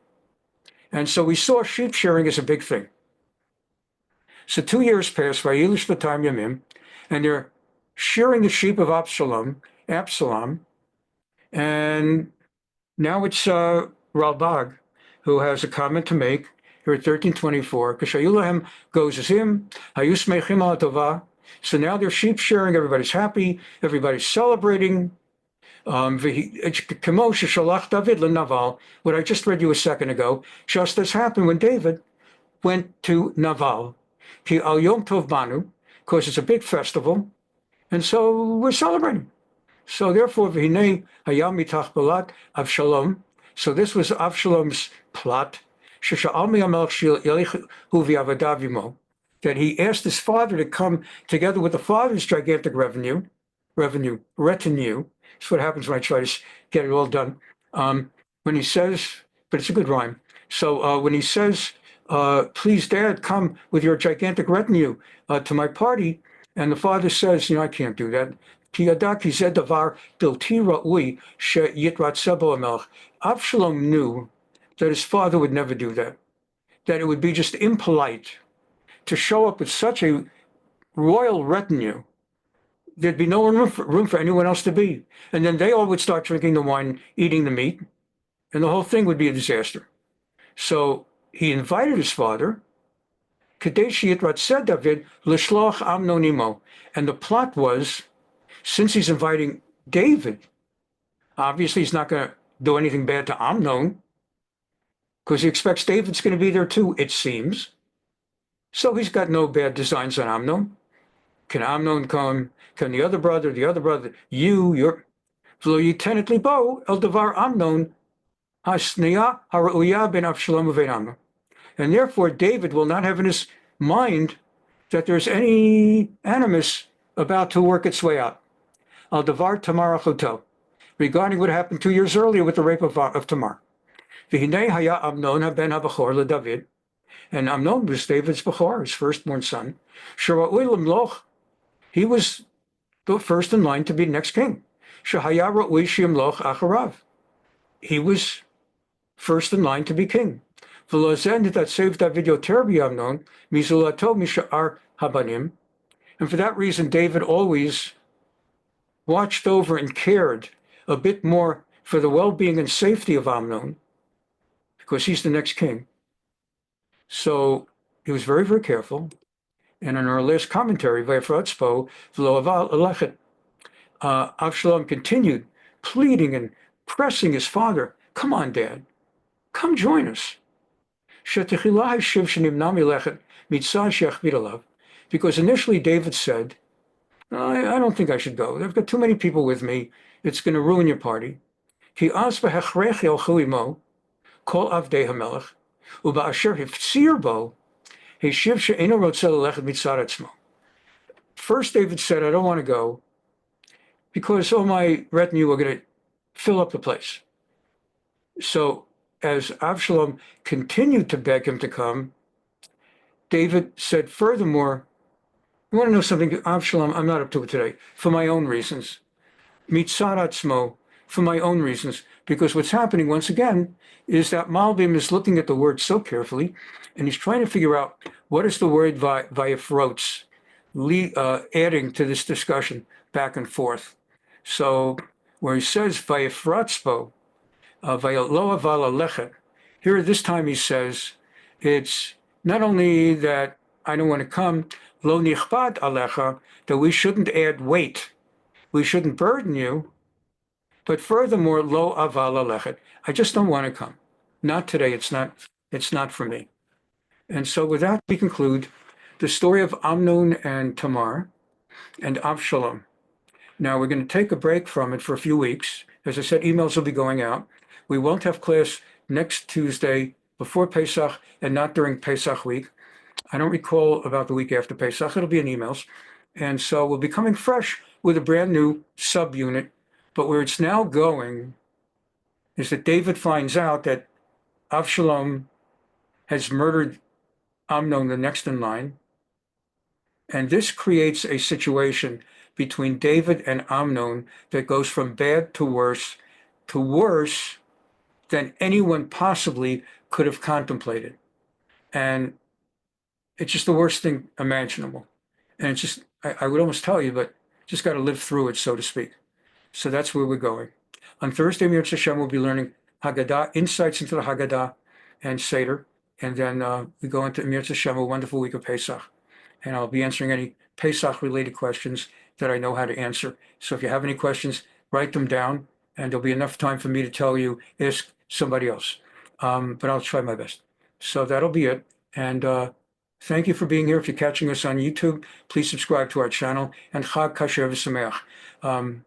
And so we saw sheep shearing as a big thing. So 2 years passed, Vayilish Batam Yamim, and they're shearing the sheep of Avshalom, and now it's Ralbag, who has a comment to make here at 1324. Kashayulahem goes as him, Hayus Mechim al Tova. So now they're sheep shearing, everybody's happy, everybody's celebrating. What I just read you a second ago, just as happened when David went to Naval, because it's a big festival, and so we're celebrating. So therefore, Avshalom. So this was Avshalom's plot. That he asked his father to come together with the father's gigantic retinue. It's what happens when I try to get it all done. When he says, but it's a good rhyme. So when he says, please, Dad, come with your gigantic retinue to my party, and the father says, I can't do that. Avshalom knew that his father would never do that, that it would be just impolite to show up with such a royal retinue. There'd be no room for anyone else to be. And then they all would start drinking the wine, eating the meat, and the whole thing would be a disaster. So he invited his father, Kadesh Yitrat said David, L'shloch Amnon imo. And the plot was, since he's inviting David, obviously he's not going to do anything bad to Amnon, because he expects David's going to be there too, it seems. So he's got no bad designs on Amnon. Can Amnon come? Can the other brother, you're V'lo yitenet libo el davar Amnon hasneya hara'uya ben Avshalom uvein Amnon. And therefore David will not have in his mind that there's any animus about to work its way out. Al davar Tamar achuto, regarding what happened 2 years earlier with the rape of Tamar. V'hinei haya Amnon haben habachor leDavid. And Amnon was David's Bechor, his firstborn son. Shera'ui lemloch, he was the first in line to be the next king. Shehaya ra'ui sheyamloch acharav, he was first in line to be king. V'lo that saved David yoter b'Amnon mizulato misha'ar habanim. And for that reason, David always watched over and cared a bit more for the well-being and safety of Amnon, because he's the next king. So he was very, very careful. And in our last commentary, Avshalom continued pleading and pressing his father, come on, Dad, come join us. Because initially David said, I don't think I should go. I've got too many people with me. It's going to ruin your party. Ki az v'hechrech yelchu imo, kol avdei hamelech, uba'asher hiftzir bo, hishiv she'eno rotzeh lelechet mitzad atzmo. First, David said, I don't want to go because all my retinue are going to fill up the place. So as Avshalom continued to beg him to come, David said, furthermore, you want to know something, Avshalom, I'm not up to it today, for my own reasons. Mitzad atzmo, for my own reasons, because what's happening, once again, is that Malbim is looking at the word so carefully, and he's trying to figure out what is the word vayafrots, adding to this discussion back and forth. So where he says vayafrotspo, vayalo aval alechet, here this time he says, it's not only that I don't want to come, lo nichbad alecha, that we shouldn't add weight, we shouldn't burden you, but furthermore, lo aval alechet, I just don't want to come. Not today, it's not for me. And so with that, we conclude the story of Amnon and Tamar and Avshalom. Now we're going to take a break from it for a few weeks. As I said, emails will be going out. We won't have class next Tuesday before Pesach and not during Pesach week. I don't recall about the week after Pesach. It'll be in emails. And so we'll be coming fresh with a brand new subunit. But where it's now going is that David finds out that Avshalom has murdered Amnon, the next in line. And this creates a situation between David and Amnon that goes from bad to worse than anyone possibly could have contemplated. And it's just the worst thing imaginable. And it's just, I would almost tell you, but just got to live through it, so to speak. So that's where we're going. On Thursday, Mir Hashem, we'll be learning Haggadah, insights into the Haggadah and Seder. And then we go into Mir Hashem, a wonderful week of Pesach. And I'll be answering any Pesach-related questions that I know how to answer. So if you have any questions, write them down, and there'll be enough time for me to tell you, ask somebody else. But I'll try my best. So that'll be it. And thank you for being here. If you're catching us on YouTube, please subscribe to our channel. And Chag Kasher V'Sameach.